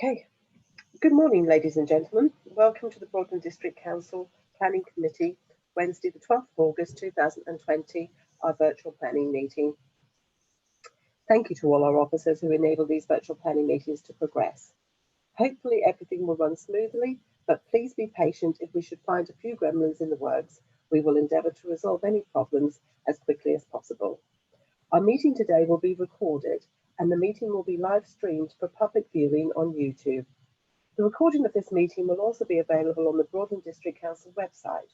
Okay, good morning, ladies and gentlemen. Welcome to the Broadland District Council Planning Committee, Wednesday, the 12th of August 2020, our virtual planning meeting. Thank you to all our officers who enable these virtual planning meetings to progress. Hopefully everything will run smoothly, but please be patient if we should find a few gremlins in the works. We will endeavour to resolve any problems as quickly as possible. Our meeting today will be recorded and the meeting will be live streamed for public viewing on YouTube. The recording of this meeting will also be available on the Broadland District Council website.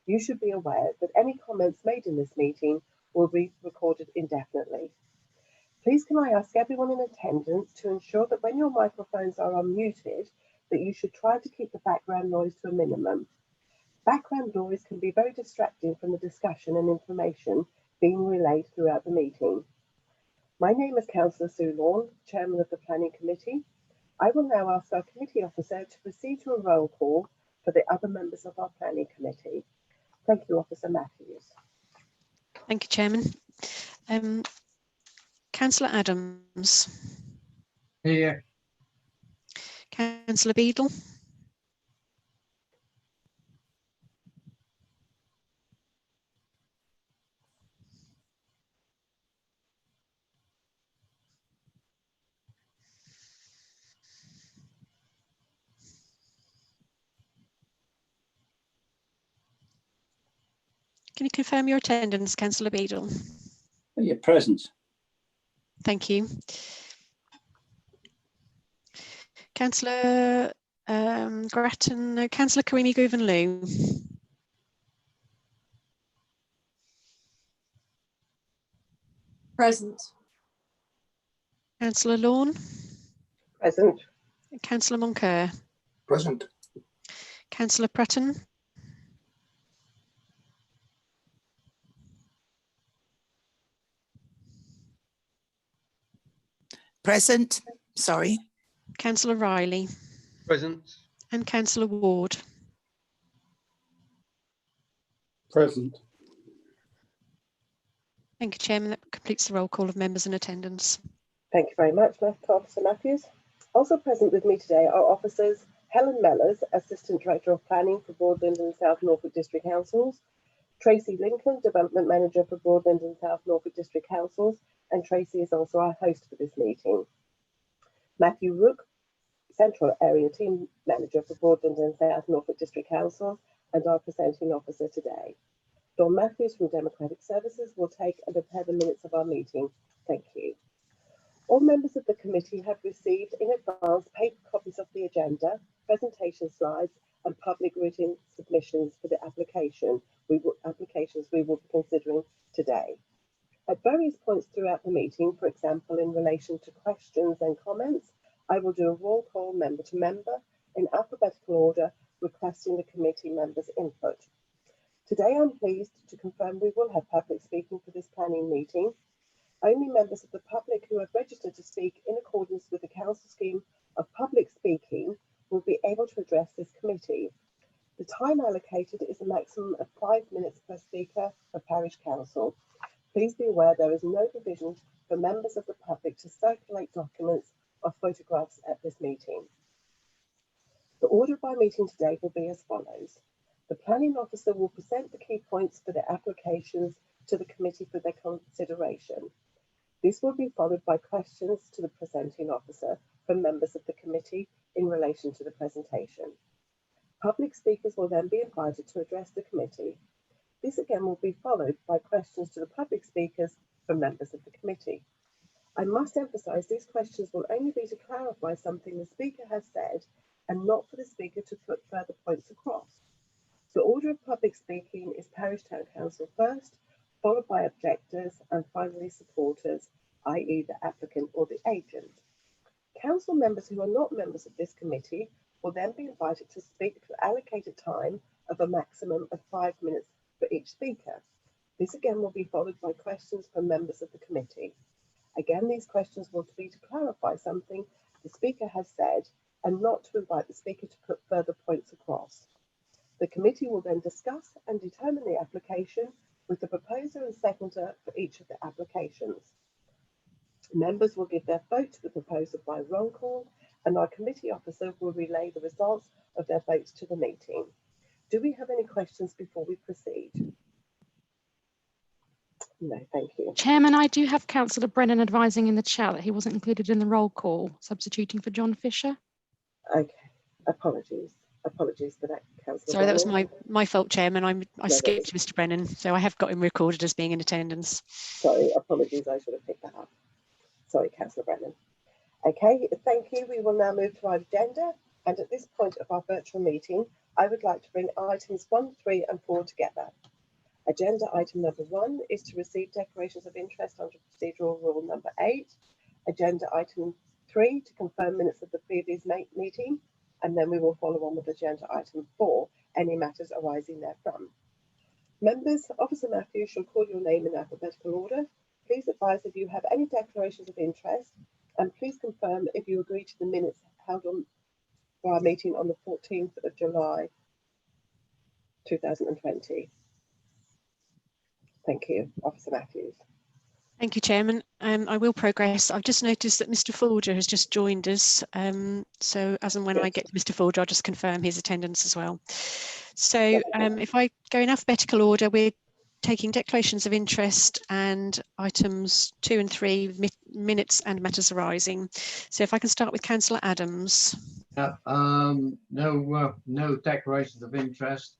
You should be aware that any comments made in this meeting will be recorded indefinitely. Please can I ask everyone in attendance to ensure that when your microphones are unmuted, that you should try to keep the background noise to a minimum. Background noise can be very distracting from the discussion and information being relayed throughout the meeting. My name is Councillor Sue Lawn, Chairman of the Planning Committee. I will now ask our committee officer to proceed to a roll call for the other members of our planning committee. Thank you, Officer Matthews. Thank you, Chairman. Councillor Adams. Here. Councillor Beadle. Can you confirm your attendance, Councillor Beadle? You're present. Thank you. Councillor Grattan, Councillor Karimi Guvenlu. Present. Councillor Lawn. Present. Councillor Moncur. Present. Councillor Pratton. Present. Sorry. Councillor Riley. Present. And Councillor Ward. Present. Thank you, Chairman. That completes the roll call of members in attendance. Thank you very much, Officer Matthews. Also present with me today are officers Helen Mellors, Assistant Director of Planning for Broadland and South Norfolk District Councils, Tracy Lincoln, Development Manager for Broadland and South Norfolk District Councils, and Tracy is also our host for this meeting. Matthew Rook, Central Area Team Manager for Broadland and South Norfolk District Councils, and our presenting officer today. Dawn Matthews from Democratic Services will take and prepare the minutes of our meeting. Thank you. All members of the committee have received in advance paper copies of the agenda, presentation slides, and public written submissions for the applications we will be considering today. At various points throughout the meeting, for example, in relation to questions and comments, I will do a roll call member to member in alphabetical order, requesting the committee members' input. Today, I'm pleased to confirm we will have public speaking for this planning meeting. Only members of the public who have registered to speak in accordance with the Council scheme of public speaking will be able to address this committee. The time allocated is a maximum of 5 minutes per speaker per parish council. Please be aware there is no provision for members of the public to circulate documents or photographs at this meeting. The order of our meeting today will be as follows. The planning officer will present the key points for the applications to the committee for their consideration. This will be followed by questions to the presenting officer from members of the committee in relation to the presentation. Public speakers will then be invited to address the committee. This again will be followed by questions to the public speakers from members of the committee. I must emphasise these questions will only be to clarify something the speaker has said and not for the speaker to put further points across. The order of public speaking is Parish Town Council first, followed by objectors, and finally supporters, i.e. the applicant or the agent. Council members who are not members of this committee will then be invited to speak for allocated time of a maximum of 5 minutes for each speaker. This again will be followed by questions from members of the committee. Again, these questions will be to clarify something the speaker has said and not to invite the speaker to put further points across. The committee will then discuss and determine the application with the proposer and seconder for each of the applications. Members will give their vote to the proposer by roll call, and our committee officer will relay the results of their votes to the meeting. Do we have any questions before we proceed? No, thank you. Chairman, I do have Councillor Brennan advising in the chat that he wasn't included in the roll call, substituting for John Fisher. Okay, apologies for that, Councillor. Sorry, that was Brennan. my fault, Chairman. I No, skipped Mr. Brennan, so I have got him recorded as being in attendance. Sorry, apologies, I should have picked that up. Sorry, Councillor Brennan. Okay, thank you. We will now move to our agenda, and at this point of our virtual meeting, I would like to bring items 1, 3 and 4 together. Agenda item number 1 is to receive declarations of interest under procedural rule number 8. Agenda item 3 to confirm minutes of the previous meeting, and then we will follow on with agenda item 4, any matters arising therefrom. Members, Officer Matthews shall call your name in alphabetical order. Please advise if you have any declarations of interest, and please confirm if you agree to the minutes held on for our meeting on the 14th of July 2020. Thank you, Officer Matthews. Thank you, Chairman. I will progress. I've just noticed that Mr. Folger has just joined us. So as and when I get to Mr. Folger, I'll just confirm his attendance as well. So if I go in alphabetical order, we're taking declarations of interest and items 2 and 3, minutes and matters arising. So if I can start with Councillor Adams. No declarations of interest.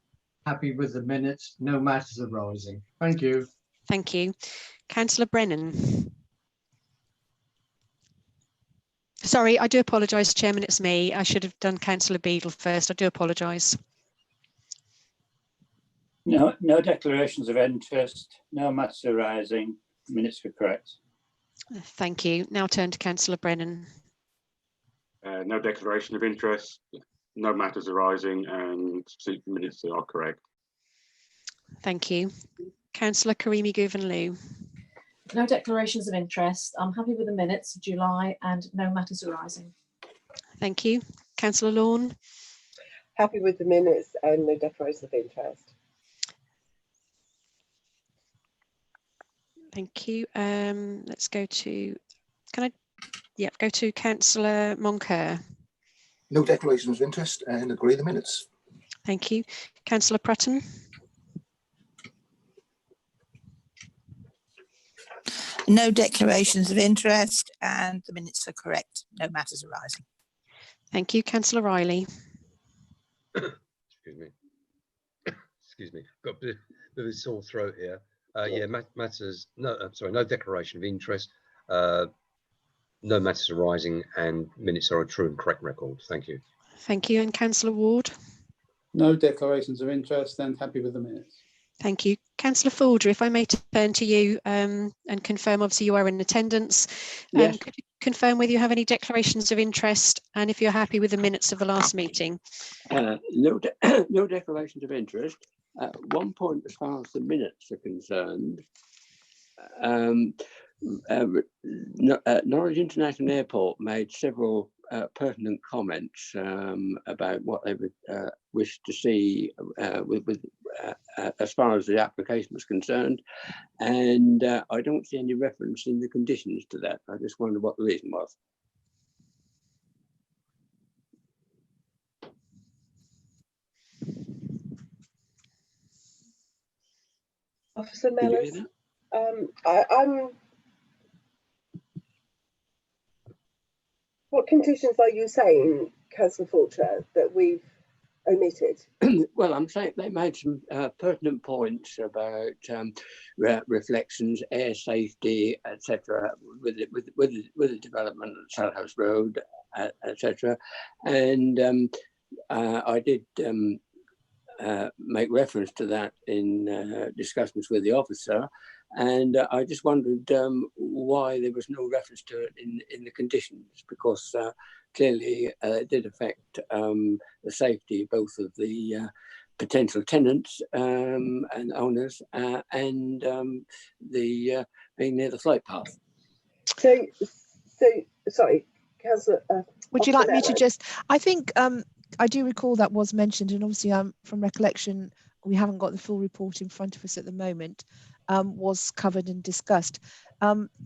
Happy with the minutes. No matters arising. Thank you. Thank you. Councillor Brennan. Sorry, I do apologise, Chairman, it's me. I should have done Councillor Beadle first. I do apologise. No declarations of interest, no matters arising, minutes were correct. Thank you. Now turn to Councillor Brennan. No declaration of interest, no matters arising, and minutes are correct. Thank you. Councillor Karimi Guven-Liu. No declarations of interest. I'm happy with the minutes of July and no matters arising. Thank you. Councillor Lorne. Happy with the minutes and no declarations of interest. Thank you. Let's go to, go to Councillor Moncur. No declarations of interest and agree the minutes. Thank you. Councillor Prutton. No declarations of interest and the minutes are correct. No matters arising. Thank you. Councillor Riley. Excuse me. Got a bit of a sore throat here. Yeah, matters. No, I'm sorry. No declaration of interest. No matters arising, and minutes are a true and correct record. Thank you. Thank you. And Councillor Ward. No declarations of interest and happy with the minutes. Thank you. Councillor Folger, if I may turn to you and confirm, obviously you are in attendance. Yes. Could you confirm whether you have any declarations of interest and if you're happy with the minutes of the last meeting? No declarations of interest. One point as far as the minutes are concerned, Norwich International Airport made several pertinent comments about what they would wish to see as far as the application was concerned, and I don't see any reference in the conditions to that. I just wonder what the reason was. Officer Mellors, I'm. What conditions are you saying, Councillor Fulcher, that we've omitted? Well, I'm saying they made some pertinent points about reflections, air safety, etc., with the development of Salthouse Road, etc. And I did make reference to that in discussions with the officer, and I just wondered why there was no reference to it in the conditions, because clearly it did affect the safety both of the potential tenants and owners and the being near the flight path. So sorry, Councillor. Would you like me to just? I think I do recall that was mentioned, and obviously from recollection, we haven't got the full report in front of us at the moment. was covered and discussed.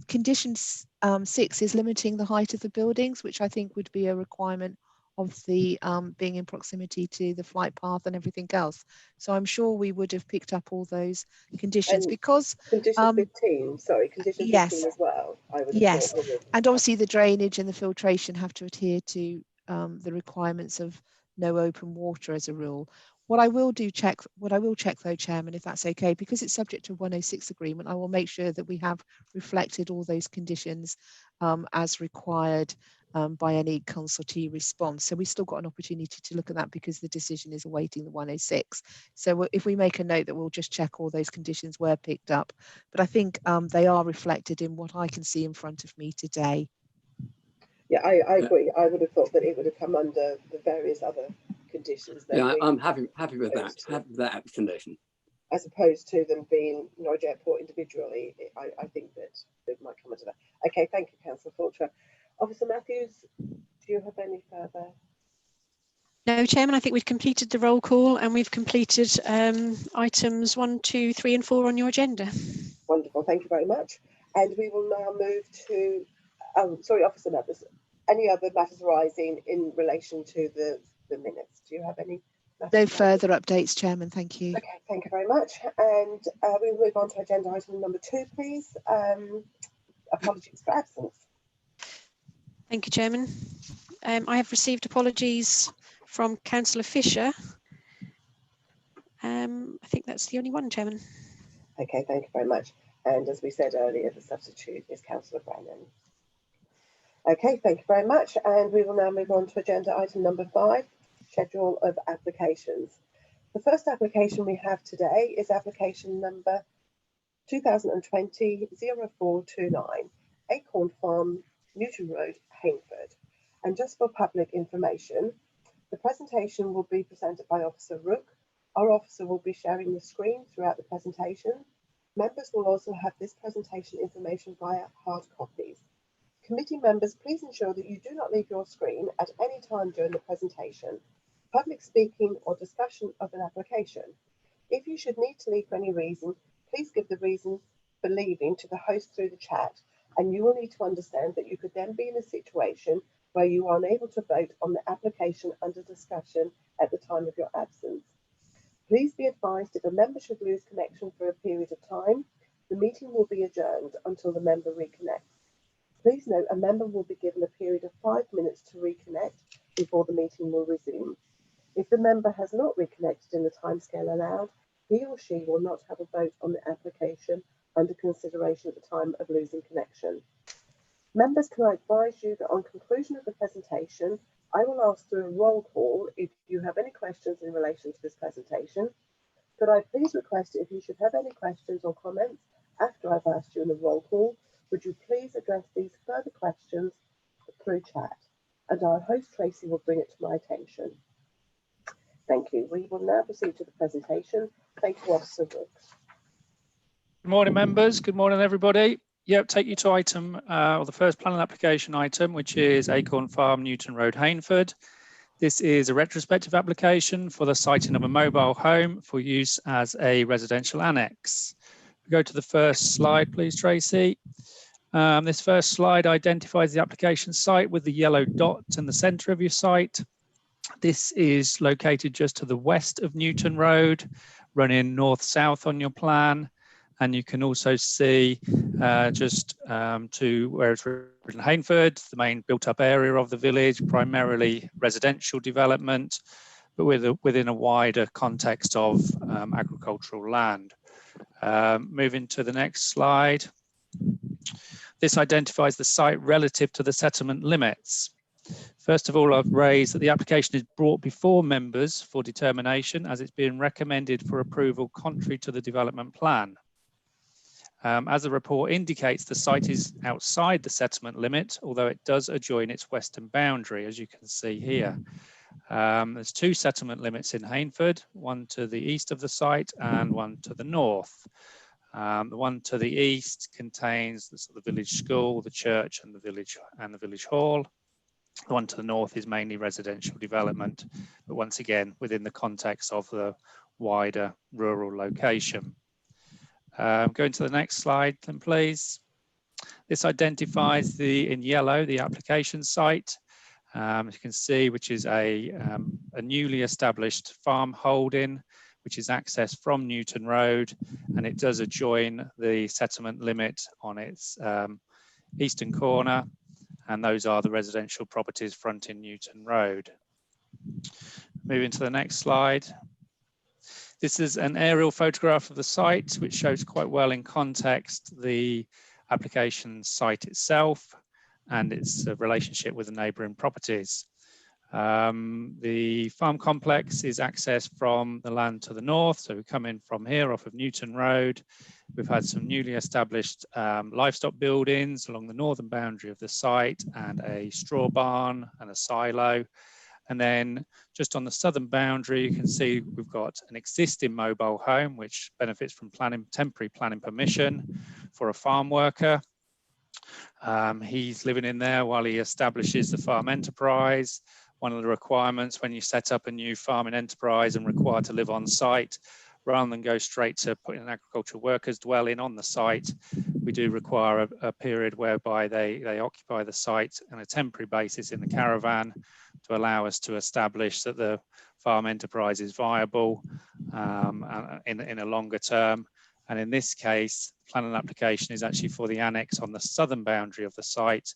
Condition 6 is limiting the height of the buildings, which I think would be a requirement of the being in proximity to the flight path and everything else. So I'm sure we would have picked up all those conditions, And because condition 15, sorry, condition 15 yes, as well, I would have yes, thought. and obviously the drainage and the filtration have to adhere to the requirements of no open water as a rule. What I will check though, Chairman, if that's okay, because it's subject to 106 agreement, I will make sure that we have reflected all those conditions as required by any consultee response. So we've still got an opportunity to look at that, because the decision is awaiting the 106. So if we make a note that we'll just check all those conditions were picked up, but I think they are reflected in what I can see in front of me today. Yeah, I agree. I would have thought that it would have come under the various other conditions. That Yeah, we I'm happy with that. Happy with that explanation. As opposed to them being Norwich Airport individually, I think that it might come under that. Okay, thank you, Councillor Fulcher. Officer Matthews, do you have any further? No, Chairman, I think we've completed the roll call, and we've completed items 1, 2, 3 and 4 on your agenda. Wonderful, thank you very much. And we will now move to, sorry, Officer Mathers, any other matters arising in relation to the minutes? Do you have any? No further updates, Chairman, thank you. Okay, thank you very much. And we'll move on to agenda item number 2, please. Apologies for absence. Thank you, Chairman. I have received apologies from Councillor Fisher. I think that's the only one, Chairman. Okay, thank you very much. And as we said earlier, the substitute is Councillor Brennan. Okay, thank you very much. And we will now move on to agenda item number 5, schedule of applications. The first application we have today is application number 2020-0429, Acorn Farm, Newton Road, Hainford. And just for public information, the presentation will be presented by Officer Rook. Our officer will be sharing the screen throughout the presentation. Members will also have this presentation information via hard copies. Committee members, please ensure that you do not leave your screen at any time during the presentation, public speaking or discussion of an application. If you should need to leave for any reason, please give the reason for leaving to the host through the chat, and you will need to understand that you could then be in a situation where you are unable to vote on the application under discussion at the time of your absence. Please be advised, if a member should lose connection for a period of time, the meeting will be adjourned until the member reconnects. Please note, a member will be given a period of 5 minutes to reconnect before the meeting will resume. If the member has not reconnected in the timescale allowed, he or she will not have a vote on the application under consideration at the time of losing connection. Members, can I advise you that on conclusion of the presentation, I will ask through a roll call if you have any questions in relation to this presentation. Could I please request, if you should have any questions or comments after I've asked you in the roll call, would you please address these further questions through chat? And our host Tracy will bring it to my attention. Thank you. We will now proceed to the presentation. Thank you, Officer Brooks. Good morning, members. Good morning, everybody. Yep, take you to item, or the first planning application item, which is Acorn Farm, Newton Road, Hainford. This is a retrospective application for the siting of a mobile home for use as a residential annex. Go to the first slide, please, Tracy. This first slide identifies the application site with the yellow dot in the centre of your site. This is located just to the west of Newton Road, running north-south on your plan. And you can also see just to where it's written Hainford, the main built-up area of the village, primarily residential development, but within a wider context of agricultural land. Moving to the next slide. This identifies the site relative to the settlement limits. First of all, I've raised that the application is brought before members for determination as it's being recommended for approval contrary to the development plan. As the report indicates, the site is outside the settlement limit, although it does adjoin its western boundary, as you can see here. There's 2 settlement limits in Hainford, one to the east of the site and one to the north. The one to the east contains the village school, the church, and the village hall. The one to the north is mainly residential development, but once again within the context of the wider rural location. Going to the next slide, then, please. This identifies in yellow, the application site. As you can see, which is a newly established farm holding, which is accessed from Newton Road, and it does adjoin the settlement limit on its eastern corner, and those are the residential properties fronting Newton Road. Moving to the next slide. This is an aerial photograph of the site, which shows quite well in context the application site itself and its relationship with the neighbouring properties. The farm complex is accessed from the land to the north, so we come in from here off of Newton Road. We've had some newly established livestock buildings along the northern boundary of the site, and a straw barn and a silo. And then just on the southern boundary, you can see we've got an existing mobile home which benefits from temporary planning permission for a farm worker. He's living in there while he establishes the farm enterprise. One of the requirements when you set up a new farming enterprise and required to live on site, rather than go straight to putting an agricultural workers dwelling on the site, we do require a period whereby they occupy the site on a temporary basis in the caravan to allow us to establish that the farm enterprise is viable in a longer term. And in this case, the planning application is actually for the annex on the southern boundary of the site,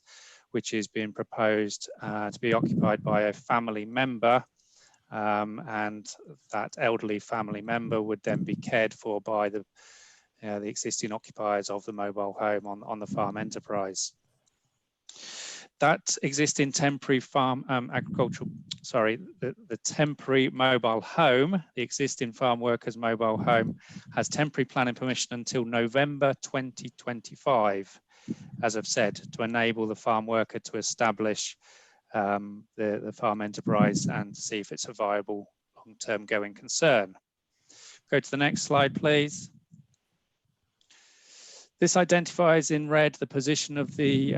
which is being proposed to be occupied by a family member. And that elderly family member would then be cared for by the existing occupiers of the mobile home on the farm enterprise. That existing temporary the temporary mobile home, the existing farm workers mobile home, has temporary planning permission until November 2025, as I've said, to enable the farm worker to establish the farm enterprise and see if it's a viable long-term going concern. Go to the next slide, please. This identifies in red the position of the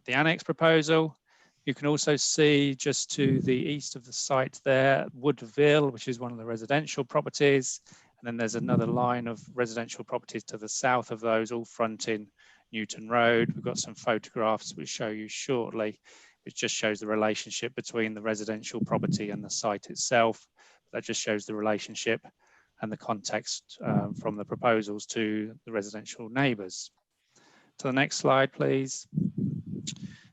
annex proposal. You can also see just to the east of the site there, Woodville, which is one of the residential properties. And then there's another line of residential properties to the south of those, all fronting Newton Road. We've got some photographs which show you shortly, which just shows the relationship between the residential property and the site itself. That just shows the relationship and the context from the proposals to the residential neighbours. To the next slide, please.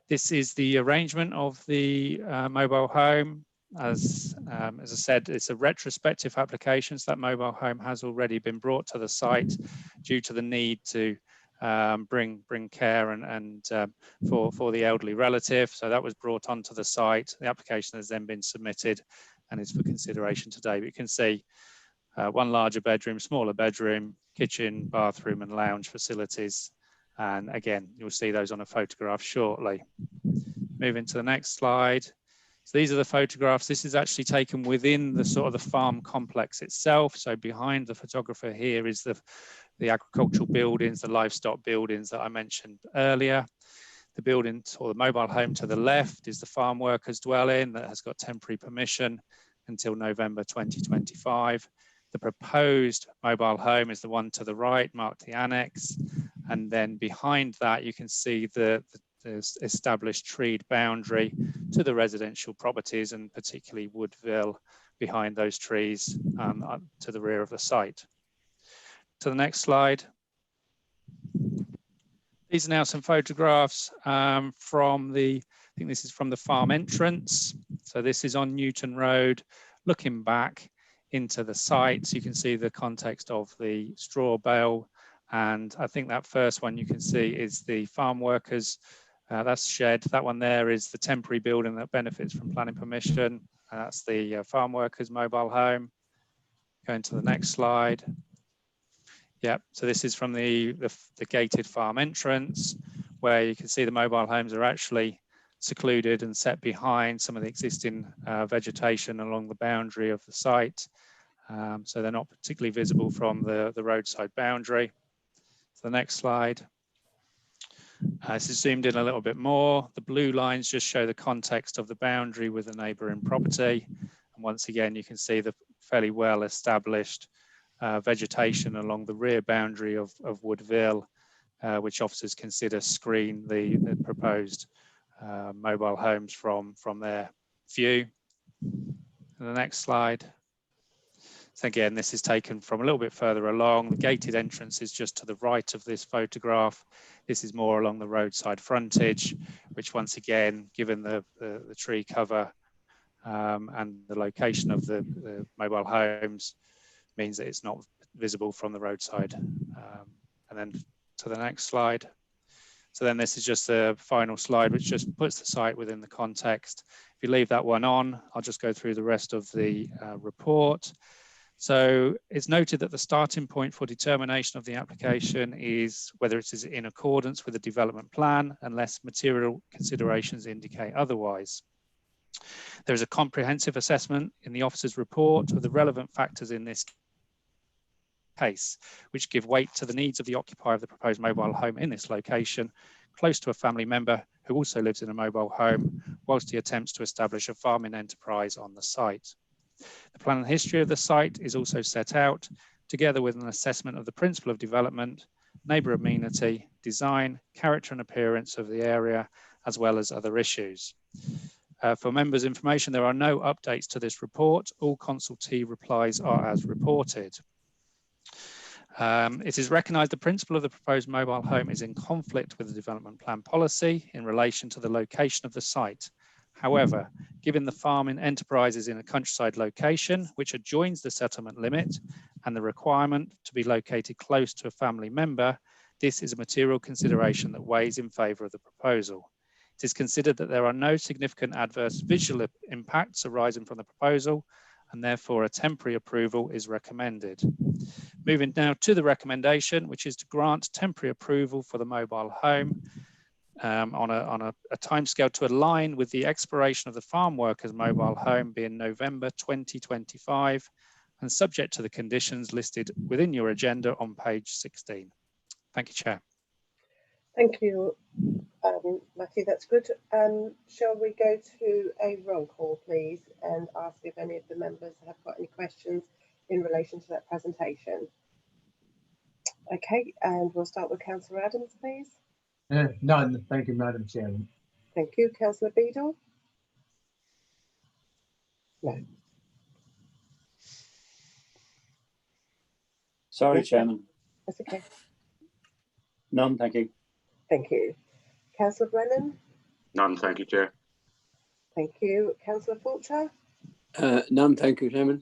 This is the arrangement of the mobile home. As I said, it's a retrospective application, so that mobile home has already been brought to the site due to the need to bring care and for the elderly relative. So that was brought onto the site. The application has then been submitted and is for consideration today. But you can see one larger bedroom, smaller bedroom, kitchen, bathroom and lounge facilities. And again, you'll see those on a photograph shortly. Moving to the next slide. So these are the photographs. This is actually taken within the sort of the farm complex itself. So behind the photographer here is the agricultural buildings, the livestock buildings that I mentioned earlier. The building or the mobile home to the left is the farm workers dwelling that has got temporary permission until November 2025. The proposed mobile home is the one to the right, marked the annex. And then behind that, you can see the established treed boundary to the residential properties, and particularly Woodville behind those trees to the rear of the site. To the next slide. These are now some photographs from I think this is from the farm entrance. So this is on Newton Road, looking back into the site. So you can see the context of the straw bale. And I think that first one you can see is the farm workers. That's shed. That one there is the temporary building that benefits from planning permission. That's the farm workers mobile home. Going to the next slide. Yeah, so this is from the gated farm entrance, where you can see the mobile homes are actually secluded and set behind some of the existing vegetation along the boundary of the site. So they're not particularly visible from the roadside boundary. So the next slide. This is zoomed in a little bit more. The blue lines just show the context of the boundary with the neighbouring property. And once again, you can see the fairly well established vegetation along the rear boundary of Woodville, which officers consider screen the proposed mobile homes from their view. And the next slide. So again, this is taken from a little bit further along. The gated entrance is just to the right of this photograph. This is more along the roadside frontage, which once again, given the tree cover and the location of the mobile homes, means that it's not visible from the roadside. And then to the next slide. So then this is just the final slide, which just puts the site within the context. If you leave that one on, I'll just go through the rest of the report. So it's noted that the starting point for determination of the application is whether it is in accordance with the development plan, unless material considerations indicate otherwise. There is a comprehensive assessment in the officer's report of the relevant factors in this case, which give weight to the needs of the occupier of the proposed mobile home in this location, close to a family member who also lives in a mobile home, whilst he attempts to establish a farming enterprise on the site. The plan and history of the site is also set out, together with an assessment of the principle of development, neighbour amenity, design, character and appearance of the area, as well as other issues. For members' information, there are no updates to this report. All consultee replies are as reported. It is recognised the principle of the proposed mobile home is in conflict with the development plan policy in relation to the location of the site. However, given the farming enterprise is in a countryside location which adjoins the settlement limit and the requirement to be located close to a family member, this is a material consideration that weighs in favour of the proposal. It is considered that there are no significant adverse visual impacts arising from the proposal, and therefore a temporary approval is recommended. Moving now to the recommendation, which is to grant temporary approval for the mobile home on a timescale to align with the expiration of the farm workers mobile home being November 2025, and subject to the conditions listed within your agenda on page 16. Thank you, Chair. Thank you, Matthew, that's good. Shall we go to a roll call, please, and ask if any of the members have got any questions in relation to that presentation? Okay, and we'll start with Councillor Adams, please. None, thank you, Madam Chairman. Thank you. Councillor Beadle? No. Sorry, Yes, Chairman. That's okay. None, thank you. Thank you. Councillor Brennan? None, thank you, Chair. Thank you. Councillor Fulcher? None, thank you, Chairman.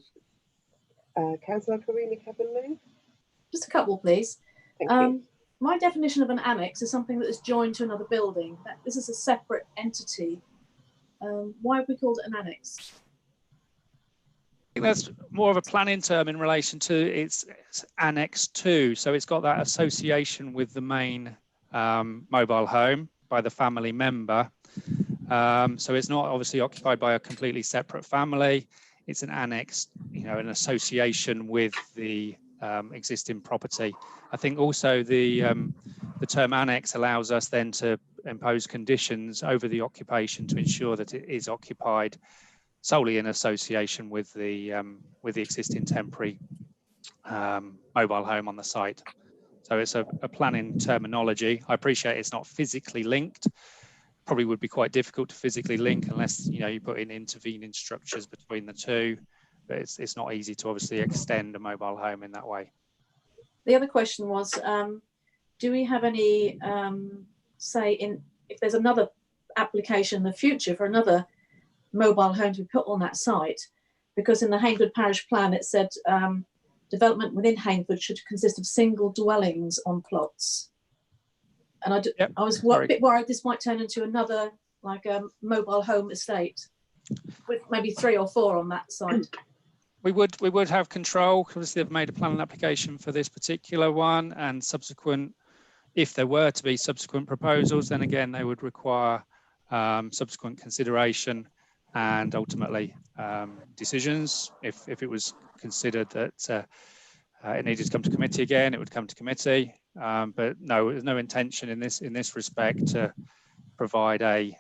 Councillor Karina Kabanlu? Just a couple, please. Thank you. My definition of an annex is something that is joined to another building. This is a separate entity. Why have we called it an annex? I think that's more of a planning term in relation to its Annex 2. So it's got that association with the main mobile home by the family member. So it's not obviously occupied by a completely separate family. It's an annex, you know, an association with the existing property. I think also the term annex allows us then to impose conditions over the occupation to ensure that it is occupied solely in association with the existing temporary mobile home on the site. So it's a planning terminology. I appreciate it's not physically linked. Probably would be quite difficult to physically link unless you put in intervening structures between the two. But it's not easy to obviously extend a mobile home in that way. The other question was, do we have any say in if there's another application in the future for another mobile home to be put on that site? Because in the Hainford Parish Plan it said development within Hainford should consist of single dwellings on plots. And I was a bit worried this might turn into another like a mobile home estate with maybe 3 or 4 on that site. We would have control. Obviously, they've made a planning application for this particular one, and subsequent, if there were to be subsequent proposals, then again they would require subsequent consideration and ultimately decisions. If it was considered that it needed to come to committee again, it would come to committee. But no, there's no intention in this respect to provide a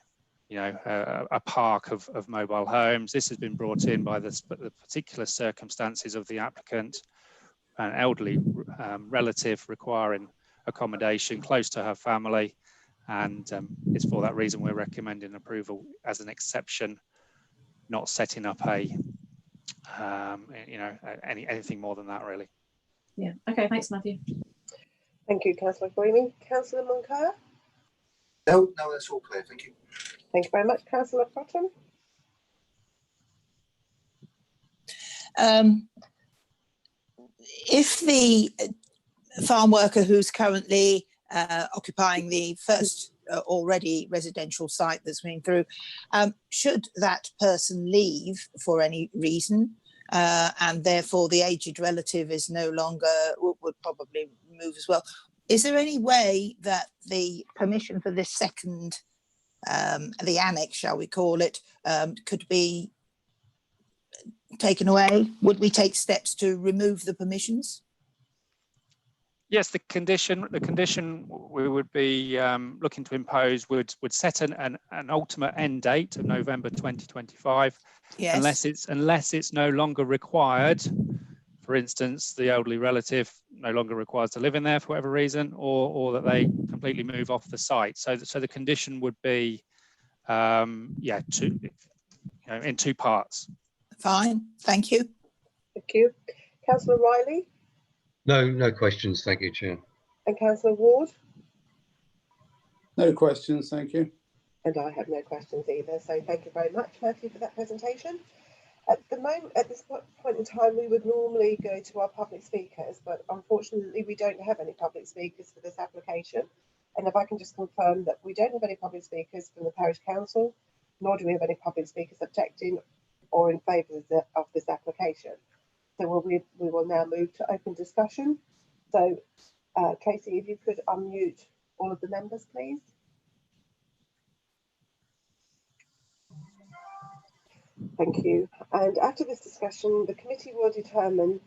park of mobile homes. This has been brought in by the particular circumstances of the applicant, an elderly relative requiring accommodation close to her family, and it's for that reason we're recommending approval as an exception, not setting up a anything more than that really. Yeah. Okay. Thanks, Matthew. Thank you, Councillor Greeny. Councillor Moncur? No, that's all clear. Thank you. Thank you very much. Councillor Proton? If the farm worker who's currently occupying the first already residential site that's been through, should that person leave for any reason, and therefore the aged relative is no longer, would probably move as well, is there any way that the permission for this second, the annex, shall we call it, could be taken away? Would we take steps to remove the permissions? Yes, the condition we would be looking to impose would set an ultimate end date of November 2025. Yes. Unless it's no longer required. For instance, the elderly relative no longer requires to live in there for whatever reason, or that they completely move off the site. So the condition would be, in two parts. Fine, thank you. Thank you. Councillor Riley? No questions. Thank you, Chair. And Councillor Ward? No questions, thank you. And I have no questions either. So thank you very much, Matthew, for that presentation. At this point in time, we would normally go to our public speakers, but unfortunately we don't have any public speakers for this application. And if I can just confirm that we don't have any public speakers from the Parish Council, nor do we have any public speakers objecting or in favour of this application. So we will now move to open discussion. So Tracy, if you could unmute all of the members, please. Thank you. And after this discussion, the committee will determine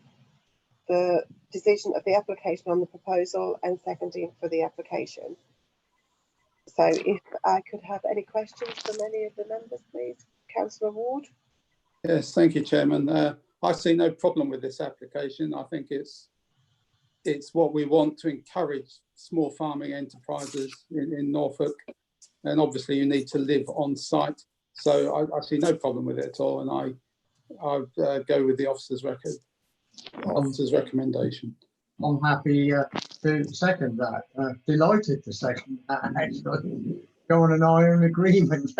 the decision of the application on the proposal and seconding for the application. So if I could have any questions from any of the members, please. Councillor Ward. Yes, thank you, Chairman. I see no problem with this application. I think it's what we want to encourage small farming enterprises in Norfolk, and obviously you need to live on site. So I see no problem with it at all, and I go with the officer's recommendation. I'm happy to second that. Delighted to second that, actually. John and I are in agreement.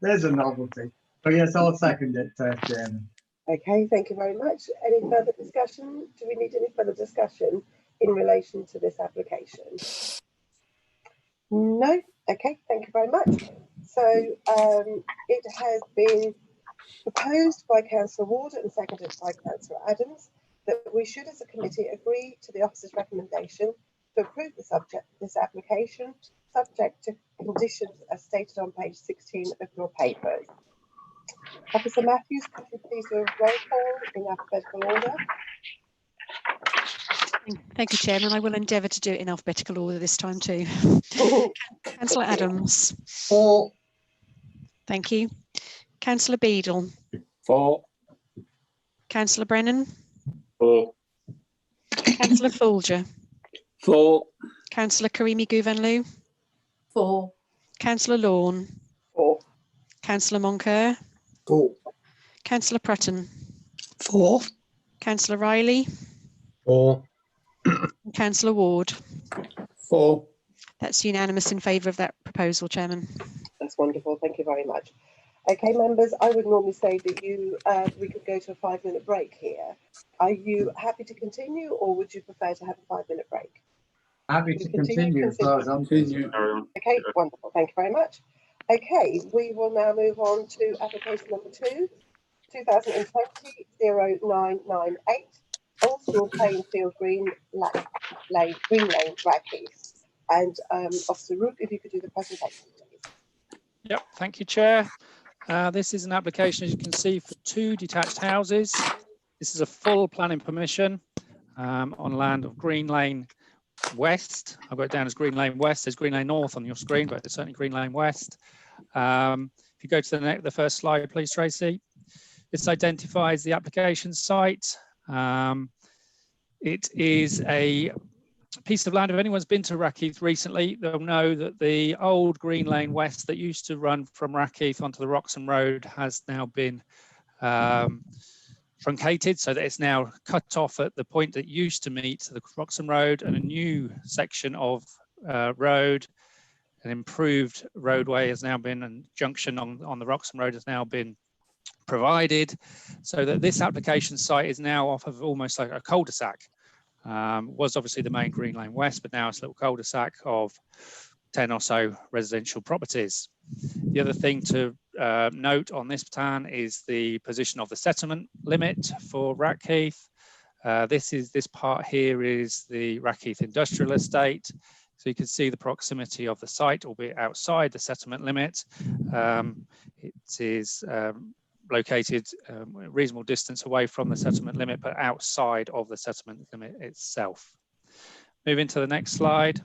There's a novelty. But yes, I'll second it, Chairman. Okay, thank you very much. Any further discussion? Do we need any further discussion in relation to this application? No? Okay, thank you very much. So it has been proposed by Councillor Ward and seconded by Councillor Adams that we should as a committee agree to the officer's recommendation to approve this application subject to conditions as stated on page 16 of your papers. Officer Matthews, could you please do a roll call in alphabetical order? Thank you, Chairman. I will endeavour to do it in alphabetical order this time too. Councillor Adams. 4. Thank you. Councillor Beadle. 4. Councillor Brennan. 4. Councillor Folger. 4. Councillor Karimi Guvenlu. 4. Councillor Lawn. 4. Councillor Moncur. 4. Councillor Prutton. 4. Councillor Riley. 4. Councillor Ward. 4. That's unanimous in favour of that proposal, Chairman. That's wonderful. Thank you very much. Okay, members, I would normally say that we could go to a 5-minute break here. Are you happy to continue, or would you prefer to have a 5-minute break? Happy to continue. Okay, wonderful. Thank you very much. Okay, we will now move on to application number 2, 2020-0998, Old School Plainfield Green Lane, Radcliffe. And Officer Rook, if you could do the presentation, please. Yep, thank you, Chair. This is an application, as you can see, for 2 detached houses. This is a full planning permission on land of Green Lane West. I've got it down as Green Lane West. There's Green Lane North on your screen, but it's certainly Green Lane West. If you go to the first slide, please, Tracy. This identifies the application site. It is a piece of land. If anyone's been to Rackheath recently, they'll know that the old Green Lane West that used to run from Rackheath onto the Wroxham Road has now been truncated, so that it's now cut off at the point that used to meet the Wroxham Road, and a new section of road, an improved roadway has now been, and junction on the Wroxham Road has now been provided, so that this application site is now off of almost like a cul-de-sac. Was obviously the main Green Lane West, but now it's a little cul-de-sac of 10 or so residential properties. The other thing to note on this plan is the position of the settlement limit for Rackheath. This part here is the Rackheath Industrial Estate. So you can see the proximity of the site, albeit outside the settlement limit. It is located a reasonable distance away from the settlement limit, but outside of the settlement limit itself. Moving to the next slide.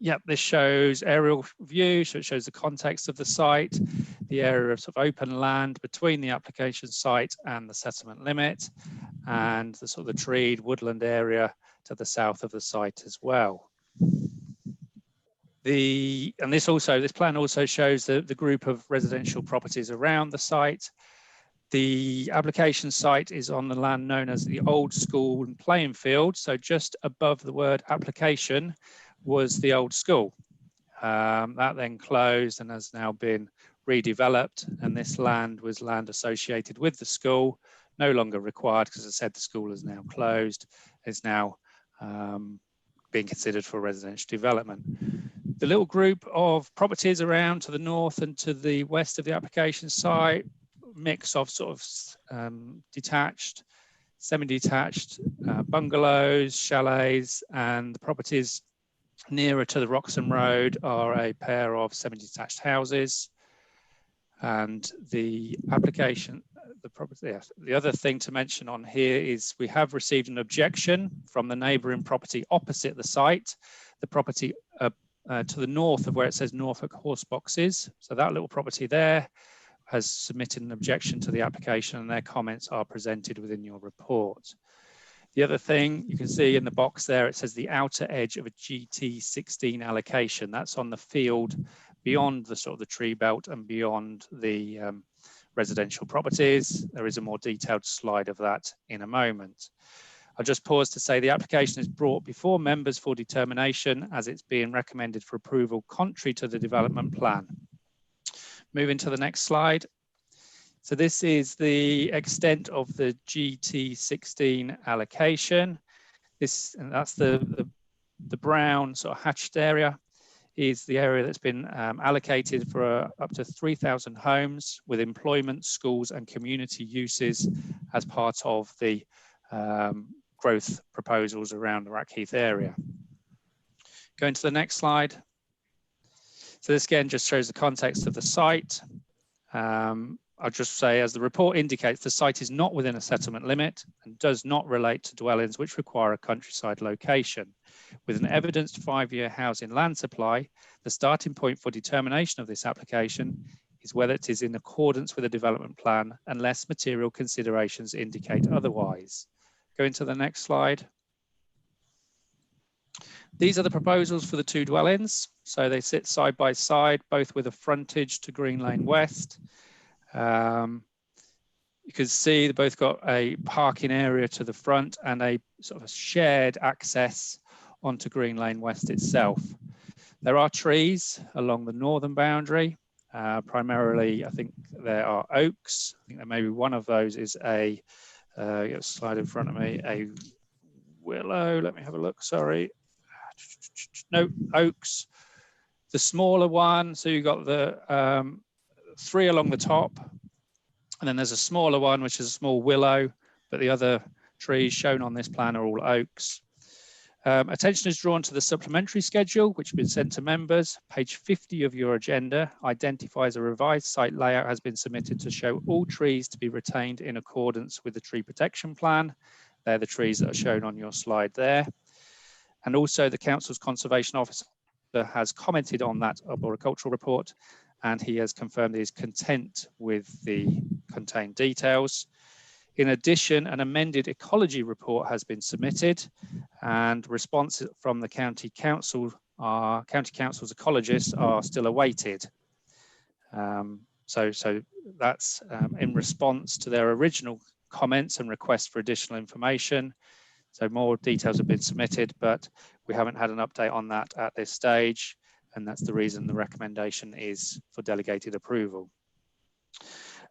Yep, this shows aerial view, so it shows the context of the site, the area of sort of open land between the application site and the settlement limit, and the sort of the treed woodland area to the south of the site as well. This plan also shows the group of residential properties around the site. The application site is on the land known as the Old School and Playing Field, so just above the word application was the old school. That then closed and has now been redeveloped, and this land was land associated with the school, no longer required because, as I said, the school is now closed. It's now being considered for residential development. The little group of properties around to the north and to the west of the application site, mix of sort of detached, semi-detached bungalows, chalets, and the properties nearer to the Wroxham Road are a pair of semi-detached houses. And the application, the other thing to mention on here is we have received an objection from the neighbouring property opposite the site, the property to the north of where it says Norfolk Horse Boxes. So that little property there has submitted an objection to the application, and their comments are presented within your report. The other thing you can see in the box there, it says the outer edge of a GT16 allocation. That's on the field beyond the sort of the tree belt and beyond the residential properties. There is a more detailed slide of that in a moment. I'll just pause to say the application is brought before members for determination as it's being recommended for approval contrary to the development plan. Moving to the next slide. So this is the extent of the GT16 allocation. And that's the brown sort of hatched area is the area that's been allocated for up to 3,000 homes with employment, schools and community uses as part of the growth proposals around the Rackheath area. Going to the next slide. So this again just shows the context of the site. I'll just say, as the report indicates, the site is not within a settlement limit and does not relate to dwellings which require a countryside location. With an evidenced 5-year housing land supply, the starting point for determination of this application is whether it is in accordance with the development plan, unless material considerations indicate otherwise. Going to the next slide. These are the proposals for the two dwellings. So they sit side by side, both with a frontage to Green Lane West. You can see they both got a parking area to the front and a sort of a shared access onto Green Lane West itself. There are trees along the northern boundary. Primarily, I think there are oaks. I think that maybe one of those is a slide in front of me, a willow. Let me have a look. Sorry. No, oaks. The smaller one. So you've got the 3 along the top, and then there's a smaller one which is a small willow, but the other trees shown on this plan are all oaks. Attention is drawn to the supplementary schedule which has been sent to members. Page 50 of your agenda identifies a revised site layout has been submitted to show all trees to be retained in accordance with the tree protection plan. They're the trees that are shown on your slide there. And also the council's conservation officer has commented on that arboricultural report, and he has confirmed he is content with the contained details. In addition, an amended ecology report has been submitted, and responses from the County Council's ecologists are still awaited. So that's in response to their original comments and requests for additional information. So more details have been submitted, but we haven't had an update on that at this stage, and that's the reason the recommendation is for delegated approval.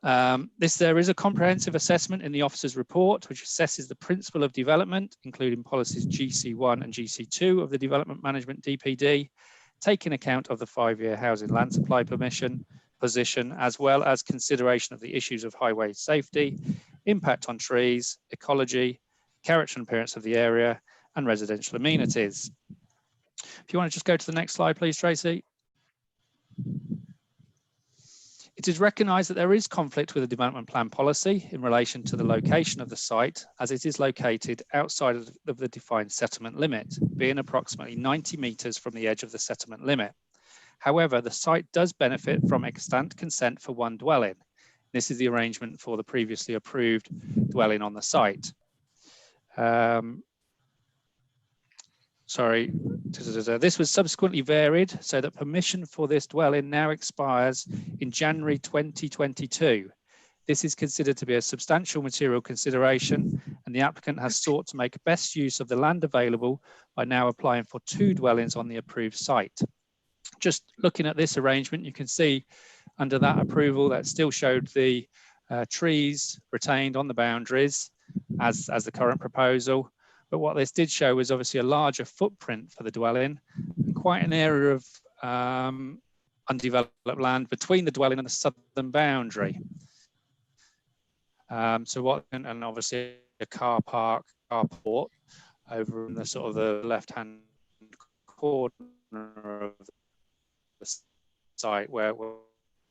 There is a comprehensive assessment in the officer's report, which assesses the principle of development, including policies GC1 and GC2 of the Development Management DPD, taking account of the 5-year housing land supply position, as well as consideration of the issues of highway safety, impact on trees, ecology, character and appearance of the area, and residential amenities. If you want to just go to the next slide, please, Tracy. It is recognised that there is conflict with the development plan policy in relation to the location of the site, as it is located outside of the defined settlement limit, being approximately 90 metres from the edge of the settlement limit. However, the site does benefit from extant consent for one dwelling. This is the arrangement for the previously approved dwelling on the site. This was subsequently varied so that permission for this dwelling now expires in January 2022. This is considered to be a substantial material consideration, and the applicant has sought to make best use of the land available by now applying for 2 dwellings on the approved site. Just looking at this arrangement, you can see under that approval that still showed the trees retained on the boundaries as the current proposal. But what this did show was obviously a larger footprint for the dwelling and quite an area of undeveloped land between the dwelling and the southern boundary. And obviously a car park, carport over in the sort of the left-hand corner of the site where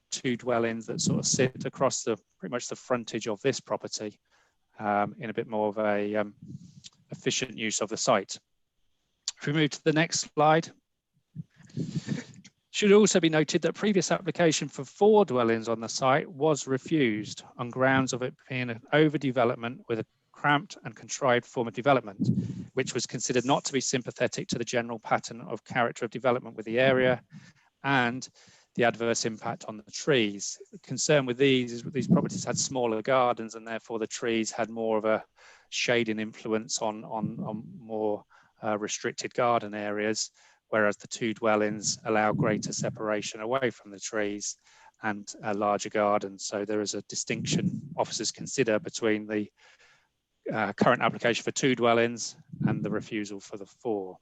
2 dwellings that sort of sit across pretty much the frontage of this property in a bit more of a efficient use of the site. If we move to the next slide. Should also be noted that previous application for 4 dwellings on the site was refused on grounds of it being an overdevelopment with a cramped and contrived form of development, which was considered not to be sympathetic to the general pattern of character of development with the area and the adverse impact on the trees. The concern with these properties had smaller gardens, and therefore the trees had more of a shading influence on more restricted garden areas, whereas the 2 dwellings allow greater separation away from the trees and a larger garden. So there is a distinction officers consider between the current application for 2 dwellings and the refusal for the 4.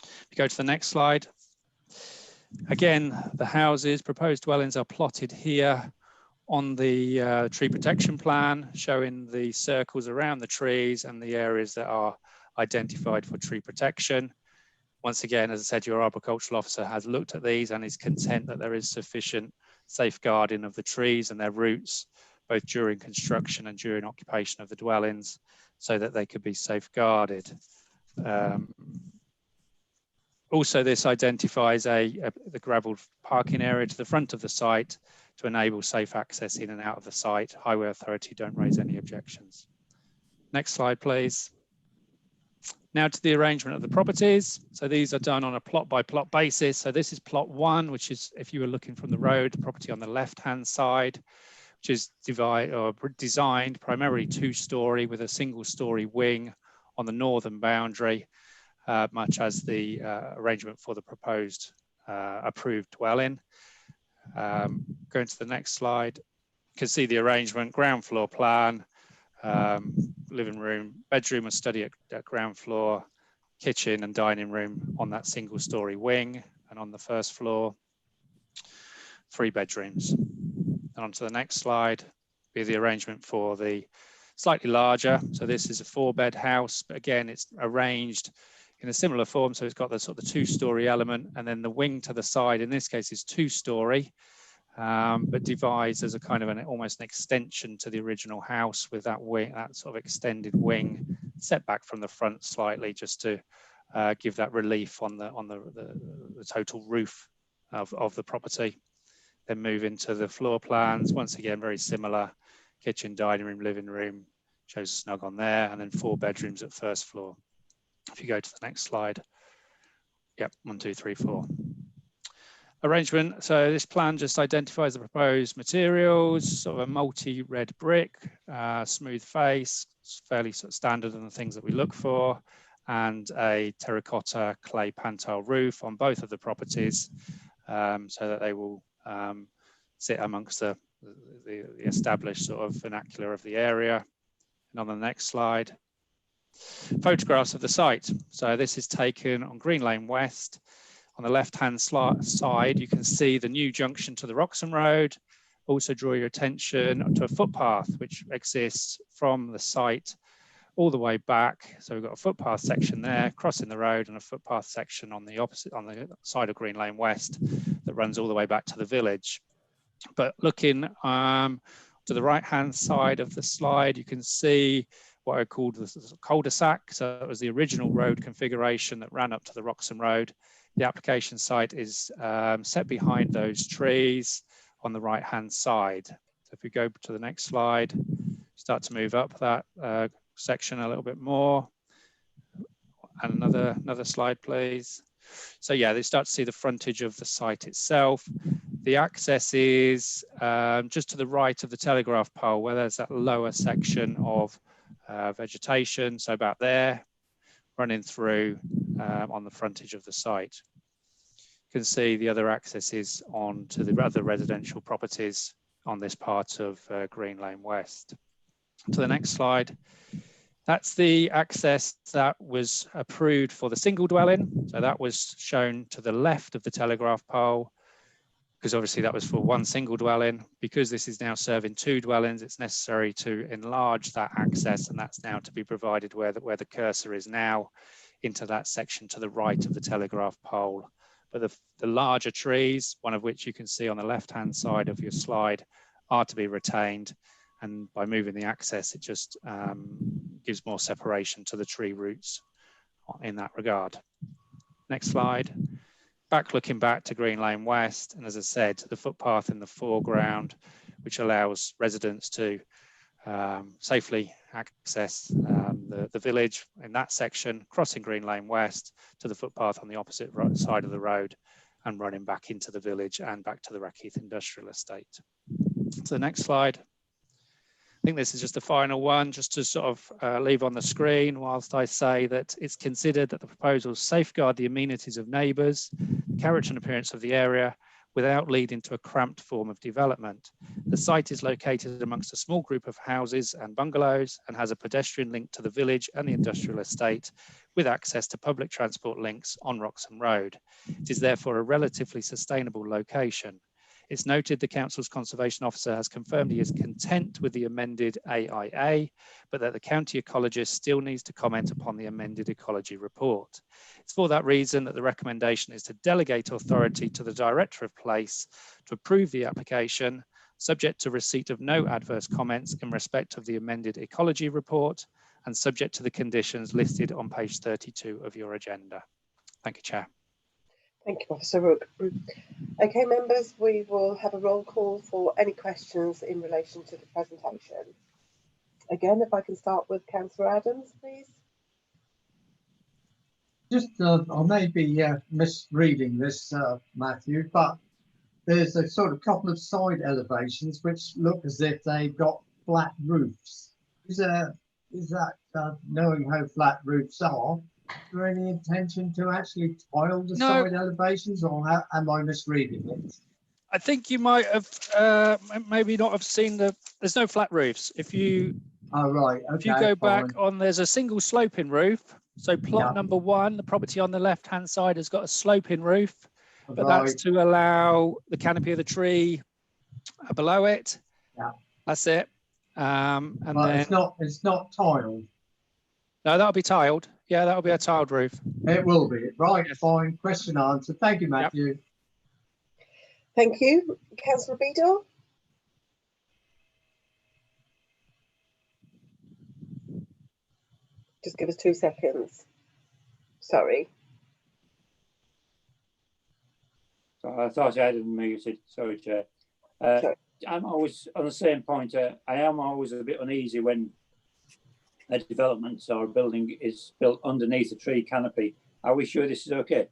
If you go to the next slide. Again, the houses, proposed dwellings are plotted here on the tree protection plan, showing the circles around the trees and the areas that are identified for tree protection. Once again, as I said, your arboricultural officer has looked at these and is content that there is sufficient safeguarding of the trees and their roots, both during construction and during occupation of the dwellings, so that they could be safeguarded. Also, this identifies the gravelled parking area to the front of the site to enable safe access in and out of the site. Highway Authority don't raise any objections. Next slide, please. Now to the arrangement of the properties. So these are done on a plot by plot basis. So this is plot 1, which is, if you were looking from the road, the property on the left-hand side, which is designed primarily 2-storey with a single-storey wing on the northern boundary, much as the arrangement for the proposed approved dwelling. Going to the next slide, you can see the arrangement, ground floor plan, living room, bedroom and study at ground floor, kitchen and dining room on that single-storey wing, and on the first floor, 3 bedrooms. And on to the next slide, be the arrangement for the slightly larger. So this is a 4-bed house, but again, it's arranged in a similar form. So it's got the sort of 2-storey element, and then the wing to the side, in this case, is 2-storey, but divides as a kind of almost an extension to the original house with that wing, that sort of extended wing, set back from the front slightly, just to give that relief on the total roof of the property. Then move into the floor plans. Once again, very similar kitchen, dining room, living room, shows snug on there, and then 4 bedrooms at first floor. If you go to the next slide. Yep, 1, 2, 3, 4. Arrangement. So this plan just identifies the proposed materials, sort of a multi-red brick, smooth face, fairly sort of standard on the things that we look for, and a terracotta clay pantile roof on both of the properties, so that they will sit amongst the established sort of vernacular of the area. And on the next slide, photographs of the site. So this is taken on Green Lane West. On the left-hand side, you can see the new junction to the Roxham Road. Also draw your attention to a footpath which exists from the site all the way back. So we've got a footpath section there, crossing the road, and a footpath section on the opposite, on the side of Green Lane West, that runs all the way back to the village. But looking to the right-hand side of the slide, you can see what I called the cul-de-sac. So it was the original road configuration that ran up to the Roxham Road. The application site is set behind those trees on the right-hand side. So if we go to the next slide, start to move up that section a little bit more. And another slide, please. So yeah, they start to see the frontage of the site itself. The access is just to the right of the telegraph pole, where there's that lower section of vegetation. So about there, running through on the frontage of the site. You can see the other access is on to the other residential properties on this part of Green Lane West. To the next slide. That's the access that was approved for the single dwelling. So that was shown to the left of the telegraph pole, because obviously that was for one single dwelling. Because this is now serving 2 dwellings, it's necessary to enlarge that access, and that's now to be provided where the cursor is now, into that section to the right of the telegraph pole. But the larger trees, one of which you can see on the left-hand side of your slide, are to be retained. And by moving the access, it just gives more separation to the tree roots in that regard. Next slide. Looking back to Green Lane West, and as I said, the footpath in the foreground, which allows residents to safely access the village in that section, crossing Green Lane West to the footpath on the opposite side of the road, and running back into the village and back to the Rackheath Industrial Estate. So the next slide. I think this is just the final one, just to sort of leave on the screen, whilst I say that it's considered that the proposals safeguard the amenities of neighbours, the character and appearance of the area, without leading to a cramped form of development. The site is located amongst a small group of houses and bungalows, and has a pedestrian link to the village and the industrial estate, with access to public transport links on Roxham Road. It is therefore a relatively sustainable location. It's noted the Council's Conservation Officer has confirmed he is content with the amended AIA, but that the County Ecologist still needs to comment upon the amended ecology report. It's for that reason that the recommendation is to delegate authority to the Director of Place to approve the application, subject to receipt of no adverse comments in respect of the amended ecology report, and subject to the conditions listed on page 32 of your agenda. Thank you, Chair. Thank you, Officer Rook. Okay, members, we will have a roll call for any questions in relation to the presentation. Again, if I can start with Councillor Adams, please. Just, I may be misreading this, Matthew, but there's a sort of couple of side elevations which look as if they've got flat roofs. Is that knowing how flat roofs are, is there any intention to actually tile the side elevations, or am I misreading it? I think you might have maybe not have seen there's no flat roofs. If you if you go back on, there's a single sloping roof. So plot number 1, the property on the left hand side has got a sloping roof, but that's to allow the canopy of the tree below it. Yeah, that's it. And but then it's not tiled. No, that'll be tiled. Yeah, that'll be a tiled roof. It will be. Right, fine. Question answered. Thank you, Matthew. Yep. Thank you. Councillor Beadle? Just give us 2 seconds. Sorry. So I thought I had it muted. Sorry, Chair. I'm always on the same point. I am always a bit uneasy when a development or a building is built underneath a tree canopy. Are we sure this is okay?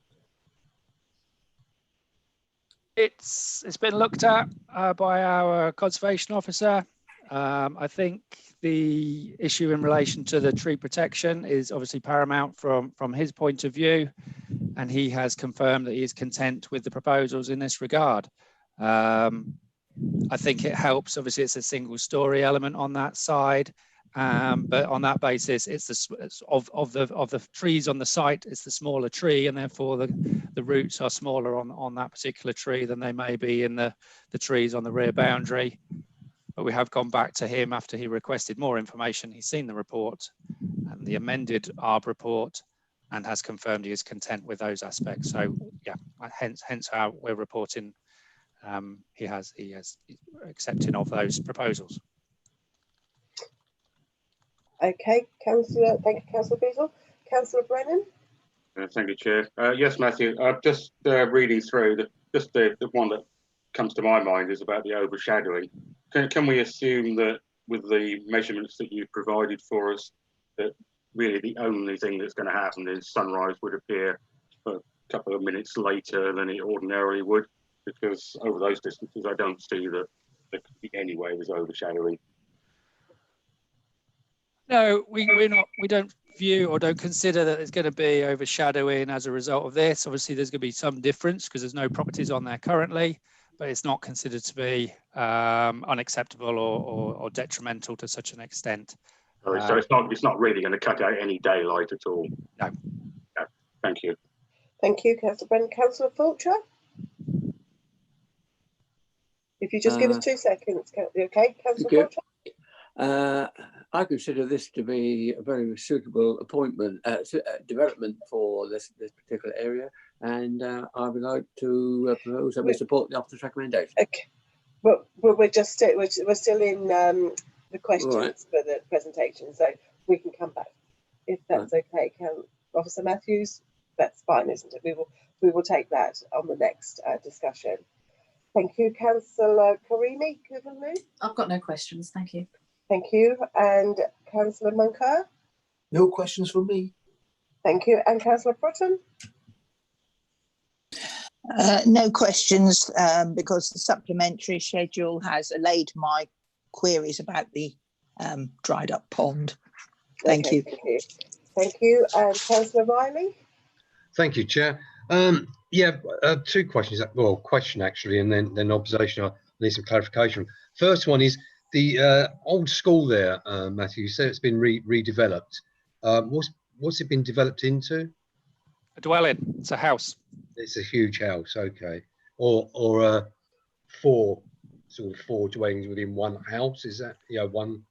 It's been looked at by our conservation officer. I think the issue in relation to the tree protection is obviously paramount from his point of view, and he has confirmed that he is content with the proposals in this regard. I think it helps. Obviously, it's a single story element on that side, but on that basis, it's of the trees on the site, it's the smaller tree, and therefore the roots are smaller on that particular tree than they may be in the trees on the rear boundary. But we have gone back to him after he requested more information. He's seen the report and the amended ARB report, and has confirmed he is content with those aspects. So yeah, hence how we're reporting he has accepting of those proposals. Okay, Councillor, thank you, Councillor Beazle. Councillor Brennan. Thank you, Chair. Yes, Matthew, I'm just reading through the one that comes to my mind is about the overshadowing. Can we assume that with the measurements that you provided for us, that really the only thing that's going to happen is sunrise would appear a couple of minutes later than it ordinarily would? Because over those distances, I don't see that there could be any way there's overshadowing. No, we don't view or don't consider that there's going to be overshadowing as a result of this. Obviously, there's going to be some difference because there's no properties on there currently, but it's not considered to be unacceptable or detrimental to such an extent. So it's not really going to cut out any daylight at all. No. No. Thank you. Thank you, Councillor Brennan. Councillor Fulcher. If you just give us 2 seconds, okay, Councillor Fulcher. I consider this to be a very suitable development for this particular area, and I would like to propose that we support the officer's recommendation. Okay, but we're still in the questions for the presentation, so we can come back if that's okay. Officer Matthews, that's fine, isn't it? We will take that on the next discussion. Thank you, Councillor Karimi. I've got no questions, thank you. Thank you. And Councillor Moncur? No questions from me. Thank you. And Councillor Broughton? No questions because the supplementary schedule has allayed my queries about the dried up pond. Thank you. Thank you. Thank you. And Councillor Riley? Thank you, Chair. Yeah, 2 questions. Well, question actually, and then observation. I need some clarification. First one is the old school there, Matthew. You said it's been redeveloped. What's it been developed into? A dwelling. It's a house. It's a huge house. Okay. Or 4 dwellings within one house. Is that one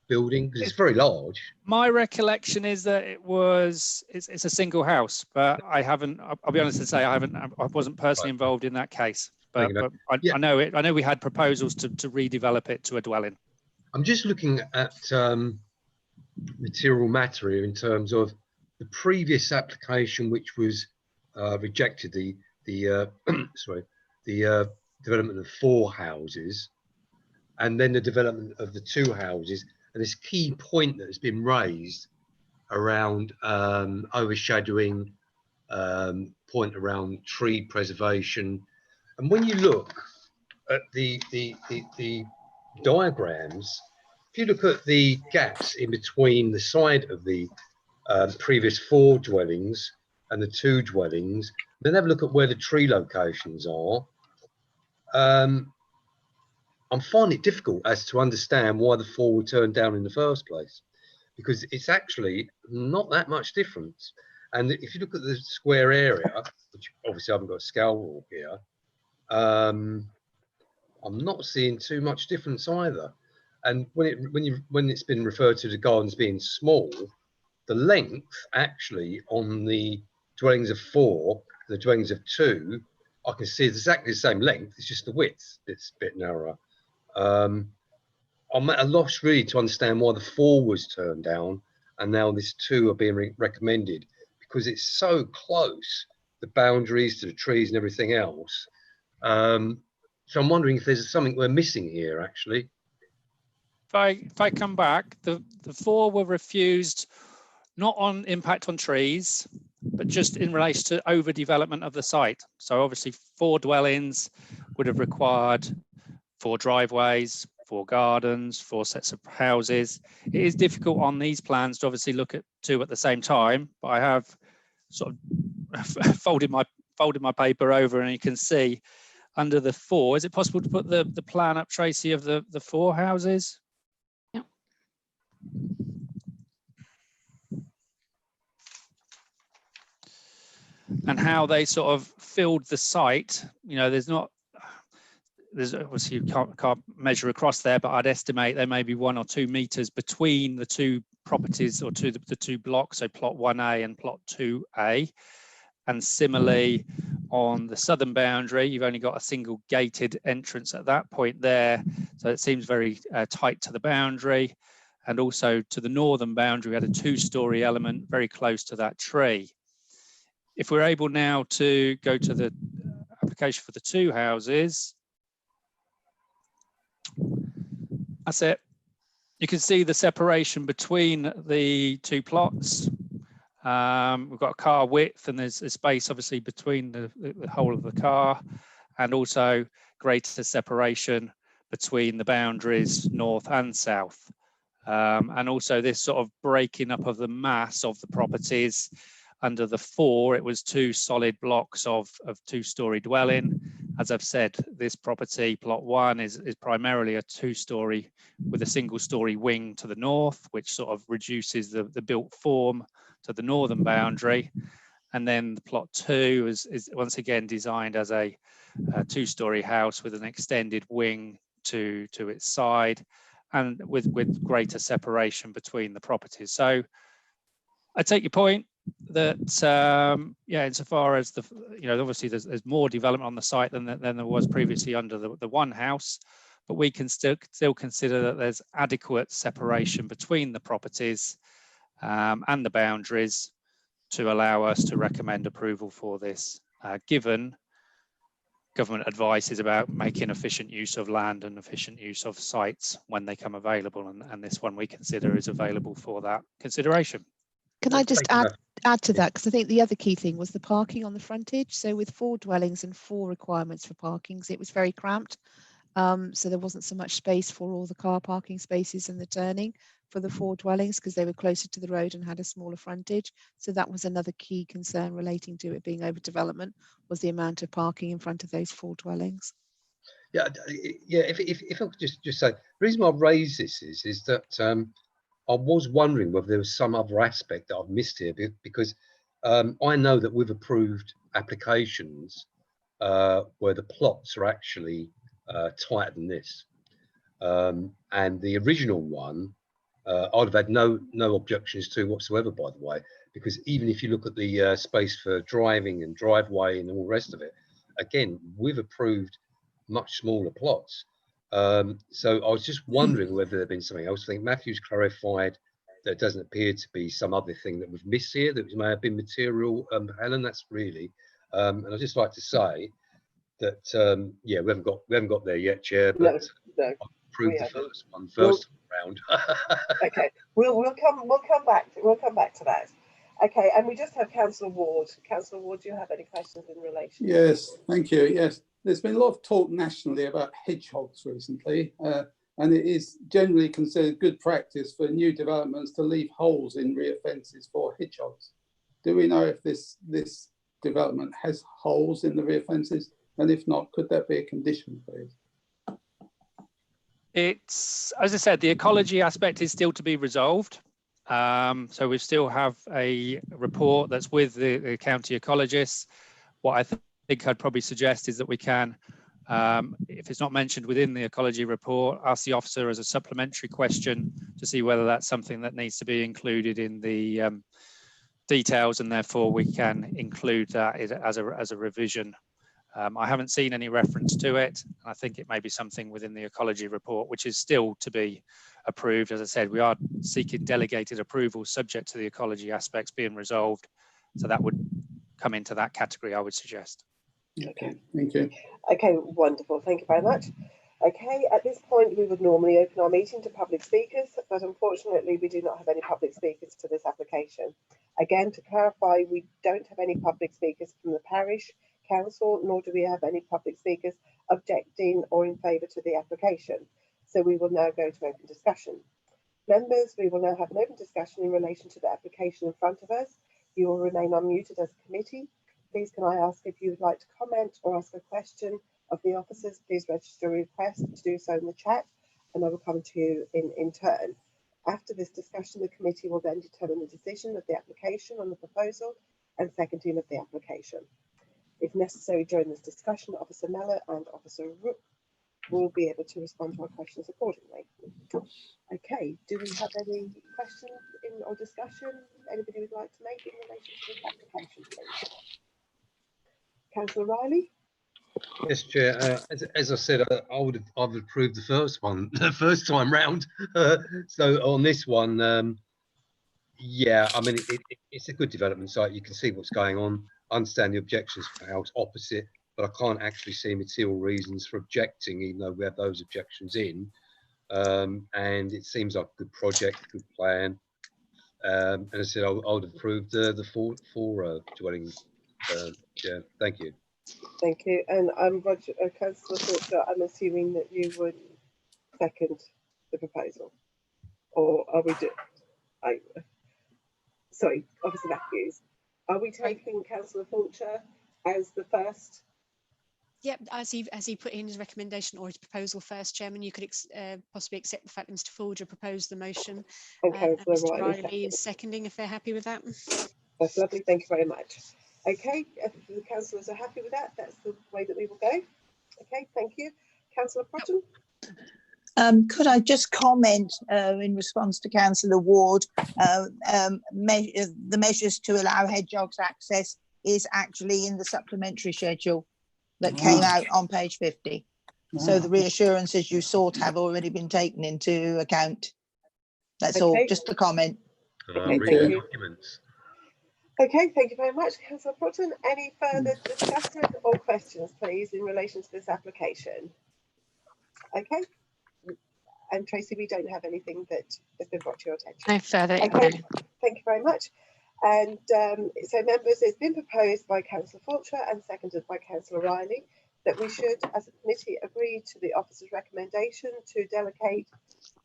building? Because it's very large. My recollection is that it's a single house, but I'll be honest and say I wasn't personally involved in that case, but I know it. I know we had proposals to redevelop it to a dwelling. I'm just looking at material matter here in terms of the previous application, which was rejected, the development of 4 houses, and then the development of the 2 houses. And this key point that has been raised around overshadowing, point around tree preservation. And when you look at the diagrams, if you look at the gaps in between the side of the previous 4 dwellings and the 2 dwellings, then have a look at where the tree locations are. I'm finding it difficult as to understand why the 4 were turned down in the first place, because it's actually not that much difference. And if you look at the square area, which obviously I haven't got a scale rule here, I'm not seeing too much difference either. And when it's been referred to the gardens being small, the length actually on the dwellings of 4, the dwellings of 2, I can see it's exactly the same length. It's just the width that's a bit narrower. I'm at a loss really to understand why the 4 was turned down and now this 2 are being recommended, because it's so close, the boundaries to the trees and everything else. So I'm wondering if there's something we're missing here, actually. If I come back, the 4 were refused not on impact on trees, but just in relation to overdevelopment of the site. So obviously 4 dwellings would have required 4 driveways, 4 gardens, 4 sets of houses. It is difficult on these plans to obviously look at 2 at the same time, but I have sort of folded my paper over, and you can see under the 4, is it possible to put the plan up, Tracy, of the 4 houses? Yeah. And how they sort of filled the site. You know, there's obviously you can't measure across there, but I'd estimate there may be 1 or 2 meters between the 2 properties, or the 2 blocks, so plot 1A and plot 2A. And similarly, on the southern boundary, you've only got a single gated entrance at that point there. So it seems very tight to the boundary. And also to the northern boundary, we had a 2-story element very close to that tree. If we're able now to go to the application for the 2 houses, that's it. You can see the separation between the 2 plots. We've got a car width, and there's a space obviously between the whole of the car, and also greater separation between the boundaries north and south. And also this sort of breaking up of the mass of the properties. Under the 4, it was 2 solid blocks of 2-story dwelling. As I've said, this property, plot 1, is primarily a 2-story with a single-story wing to the north, which sort of reduces the built form to the northern boundary. And then the plot 2 is once again designed as a 2-story house with an extended wing to its side, and with greater separation between the properties. So I take your point that yeah, insofar as obviously there's more development on the site than there was previously under the 1 house, but we can still consider that there's adequate separation between the properties and the boundaries to allow us to recommend approval for this, given government advice is about making efficient use of land and efficient use of sites when they come available, and this one we consider is available for that consideration. Can I just add to that, because I think the other key thing was the parking on the frontage. So with 4 dwellings and 4 requirements for parkings, it was very cramped. So there wasn't so much space for all the car parking spaces and the turning for the 4 dwellings, because they were closer to the road and had a smaller frontage. So that was another key concern relating to it being overdevelopment, was the amount of parking in front of those 4 dwellings. Yeah, if I could just say, the reason why I raise this is that I was wondering whether there was some other aspect that I've missed here, because I know that we've approved applications where the plots are actually tighter than this. And the original one, I'd have had no objections to whatsoever, by the way, because even if you look at the space for driving and driveway and all the rest of it, again, we've approved much smaller plots. So I was just wondering whether there'd been something else. I think Matthew's clarified that it doesn't appear to be some other thing that we've missed here that may have been material. Helen, that's really, and I'd just like to say that yeah, we haven't got there yet, Chair, but no, approved the first one first round. Okay, we'll come back to that. Okay, and we just have Councillor Ward. Councillor Ward, do you have any questions in relation? Yes, thank you. Yes, there's been a lot of talk nationally about hedgehogs recently, and it is generally considered good practice for new developments to leave holes in rear fences for hedgehogs. Do we know if this development has holes in the rear fences? And if not, could that be a condition, please? It's, as I said, the ecology aspect is still to be resolved. So we still have a report that's with the county ecologists. What I think I'd probably suggest is that we can, if it's not mentioned within the ecology report, ask the officer as a supplementary question to see whether that's something that needs to be included in the details, and therefore we can include that as a revision. I haven't seen any reference to it. I think it may be something within the ecology report, which is still to be approved. As I said, we are seeking delegated approval subject to the ecology aspects being resolved. So that would come into that category, I would suggest. Okay, thank you. Okay, wonderful. Thank you very much. Okay, at this point, we would normally open our meeting to public speakers, but unfortunately, we do not have any public speakers to this application. Again, to clarify, we don't have any public speakers from the parish council, nor do we have any public speakers objecting or in favour to the application. So we will now go to open discussion. Members, we will now have an open discussion in relation to the application in front of us. You will remain unmuted as a committee. Please can I ask if you would like to comment or ask a question of the officers, please register a request to do so in the chat, and I will come to you in turn. After this discussion, the committee will then determine the decision of the application on the proposal and seconding of the application. If necessary during this discussion, Officer Mellor and Officer Rook will be able to respond to our questions accordingly. Okay, do we have any questions or discussion anybody would like to make in relation to this application, please? Councillor Riley? Yes, Chair. As I said, I've approved the first one the first time round. So on this one, yeah, I mean it's a good development site. You can see what's going on. I understand the objections for house opposite, but I can't actually see material reasons for objecting, even though we have those objections in. And it seems like a good project, good plan. And I said I would approve the four dwelling. Yeah, thank you. Thank you. And Roger, Councillor Thorpe, I'm assuming that you would second the proposal, or are we sorry, Officer Matthews, are we taking Councillor Fulcher as the first? Yep, as he put in his recommendation or his proposal first, Chairman, you could possibly accept the fact that Mr. Folger proposed the motion. And Councillor Mr. Riley Riley is seconding, if they're happy with that. That's lovely. Thank you very much. Okay, if the councillors are happy with that, that's the way that we will go. Okay, thank you. Councillor Protten? Could I just comment in response to Councillor Ward? The measures to allow hedgehogs access is actually in the supplementary schedule that came out on page 50. So the reassurances you sought have already been taken into account. That's all, just a comment. Okay, thank you. Okay, thank you very much, Councillor Protten. Any further discussion or questions, please, in relation to this application? Okay. And Tracy, we don't have anything that has been brought to your attention. No further. Okay, thank you very much. And so, members, it's been proposed by Councillor Fulcher and seconded by Councillor Riley that we should, as a committee, agree to the officer's recommendation to delegate,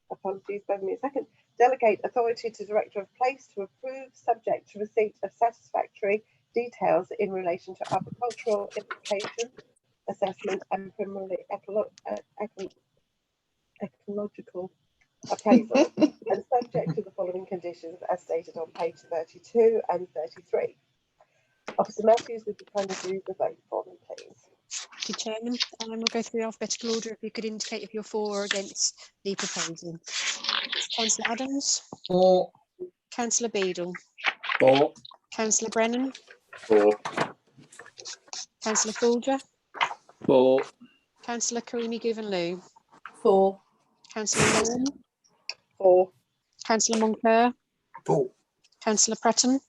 apologies, bear with me a second, delegate authority to Director of Place to approve, subject to receipt of satisfactory details in relation to agricultural implication assessment and primarily ecological appraisal and subject to the following conditions as stated on page 32 and 33. Officer Matthews, would you kindly do the vote for me, please? Thank you, Chairman. We'll go through the alphabetical order. If you could indicate if you're for or against the proposal. Councillor Adams? For. Councillor Beadle? For. Councillor Brennan? For. Councillor Folger? For. Councillor Karimi Guvenlou? For. Councillor Millen? For. Councillor Moncur? For. Councillor Pratton?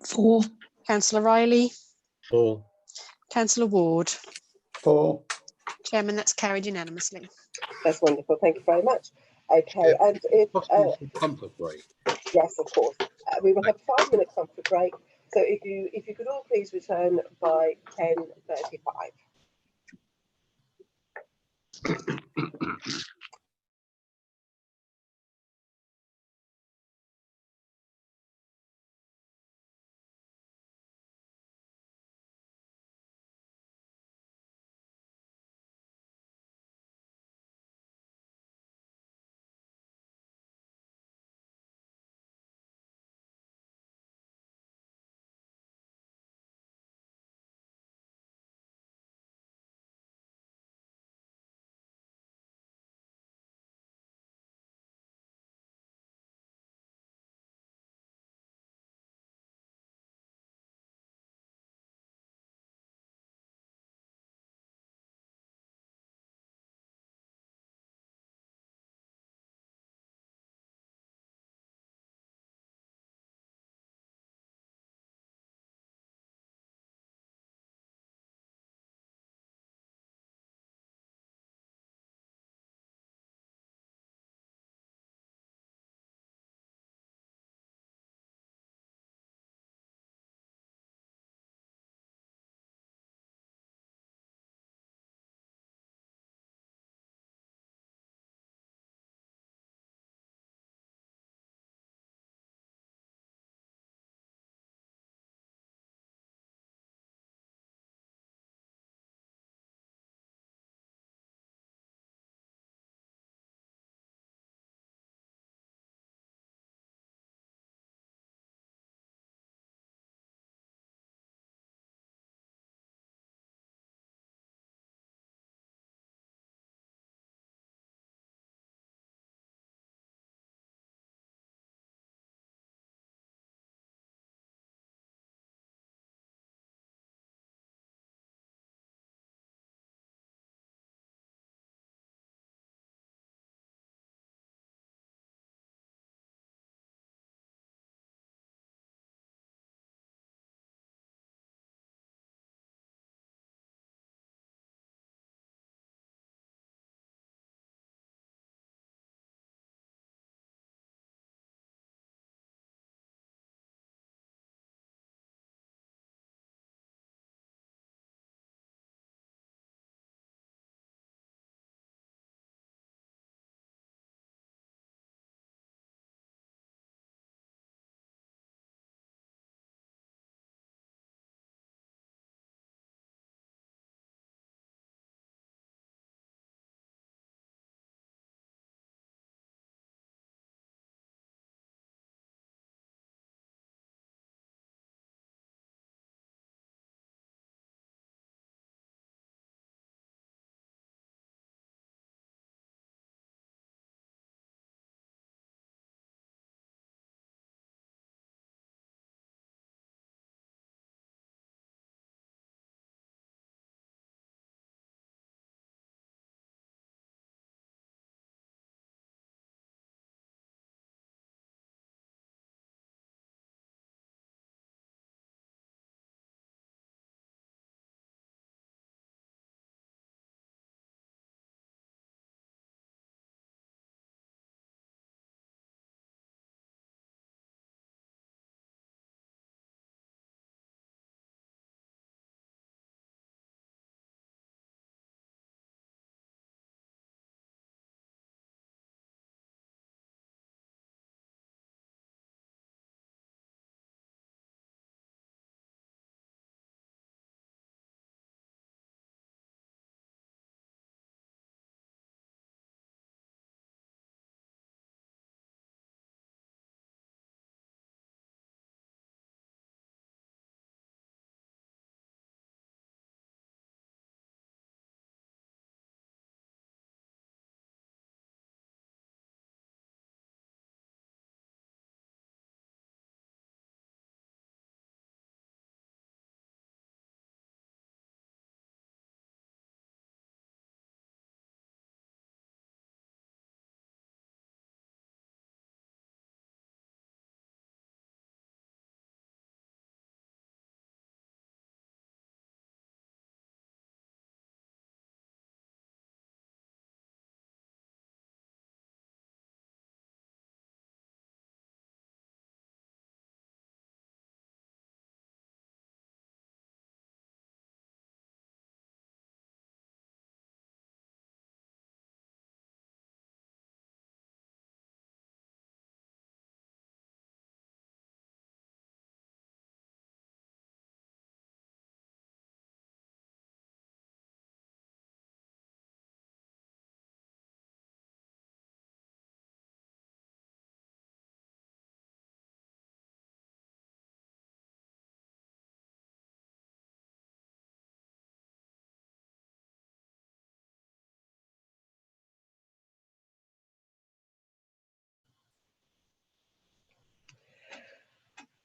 For. Councillor Riley? For. Councillor Ward? For. Chairman, that's carried unanimously. That's wonderful. Thank you very much. Okay, and if comfort break. yes, of course, we will have a 5-minute comfort break. So if you could all please return by 10:35.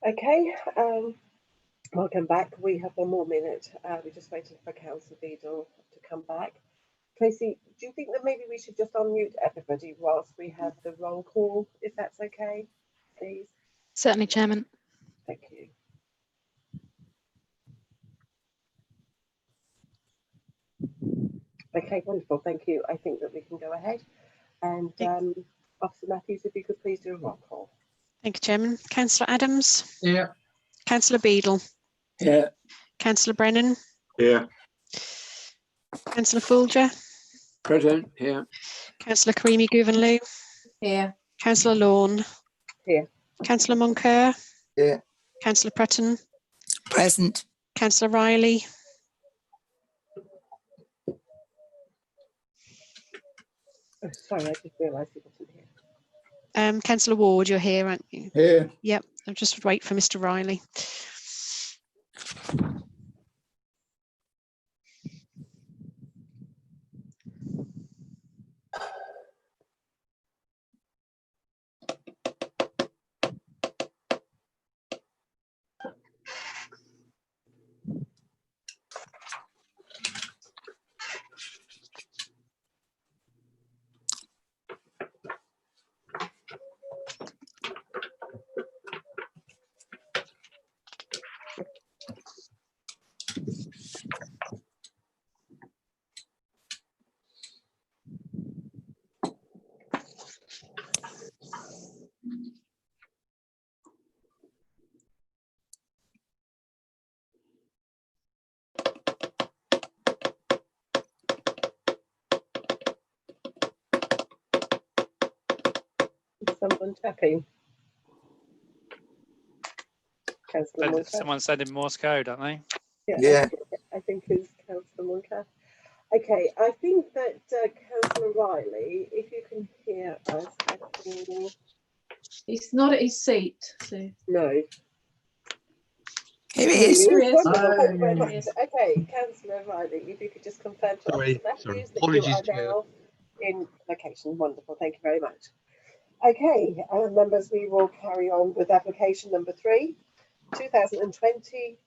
Okay, welcome back. We have one more minute. We're just waiting for Councillor Beadle to come back. Tracy, do you think that maybe we should just unmute everybody whilst we have the roll call, if that's okay, please? Certainly, Chairman. Thank you. Okay, wonderful. Thank you. I think that we can go ahead. And Officer Matthews, if you could please do a roll call. Thank you, Chairman. Councillor Adams. Here. Councillor Beadle. Here. Councillor Brennan. Here. Councillor Folger. Present. Here. Councillor Karimi Guvenlou. Here. Councillor Lawn. Here. Councillor Moncur. Here. Councillor Prutton. Present. Councillor Riley. Oh, sorry, I just realised he wasn't here. Councillor Ward, you're here, aren't you? Here. Yep, I'll just wait for Mr. Riley. Someone tapping. Someone sending Morse code, aren't they? Yeah. I think it's Councillor Moncur. Okay, I think that Councillor Riley, if you can hear us, I think... He's not at his seat. So. No. Here he is. Here he is. Thank you very much. Okay, Councillor Riley, if you could just confirm to Sorry, Officer Matthews that apologies, you are Chair. now in location. Wonderful, thank you very much. Okay, members, we will carry on with application number 3, 2020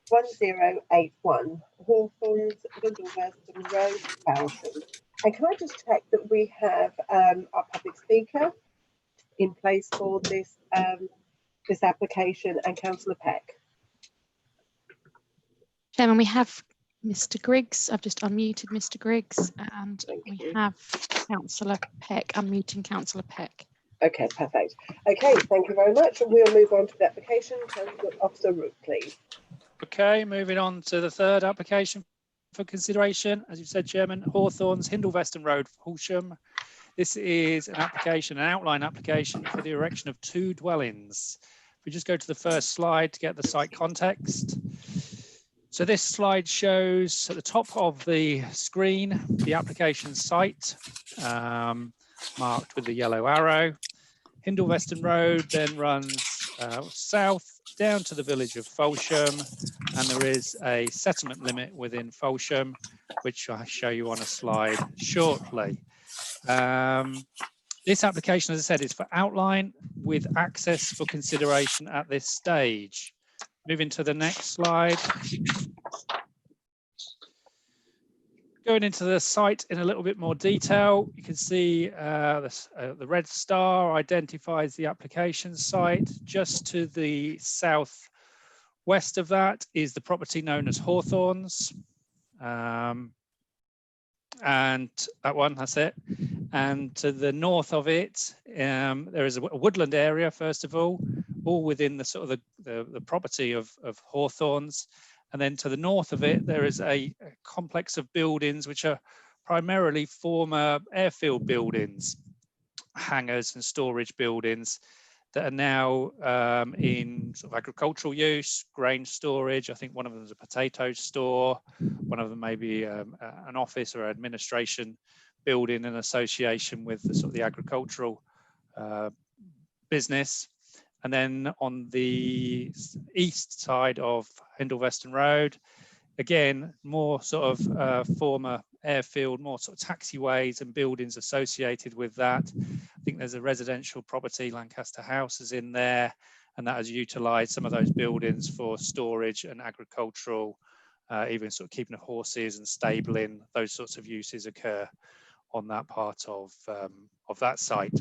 1081, Hawthorns, Littlewortham Road, Balsham. And can I just check that we have our public speaker in place for this this application, and Councillor Peck? Chairman, we have Mr. Griggs. I've just unmuted Mr. Griggs, and we have Councillor Peck, unmuting Councillor Peck. Okay, perfect. Okay, thank you very much. And we'll move on to the application. Councillor Officer Root, please. Okay, moving on to the third application for consideration. As you said, Chairman, Hawthorns, Hindleveston Road, Horsham. This is an application, an outline application for the erection of 2 dwellings. If we just go to the first slide to get the site context. So this slide shows at the top of the screen the application site, marked with the yellow arrow. Hindleveston Road then runs south down to the village of Folsham, and there is a settlement limit within Folsham, which I'll show you on a slide shortly. This application, as I said, is for outline with access for consideration at this stage. Moving to the next slide. Going into the site in a little bit more detail, you can see the red star identifies the application site. Just to the southwest of that is the property known as Hawthorns. And that one, that's it. And to the north of it, there is a woodland area, first of all within the sort of the property of Hawthorns. And then to the north of it, there is a complex of buildings which are primarily former airfield buildings, hangars and storage buildings that are now in sort of agricultural use, grain storage. I think one of them is a potato store. One of them may be an office or administration building in association with the sort of the agricultural business. And then on the east side of Hindleveston Road, again, more sort of former airfield, more sort of taxiways and buildings associated with that. I think there's a residential property, Lancaster House is in there. and that has utilised some of those buildings for storage and agricultural, even sort of keeping of horses and stabling. Those sorts of uses occur on that part of that site.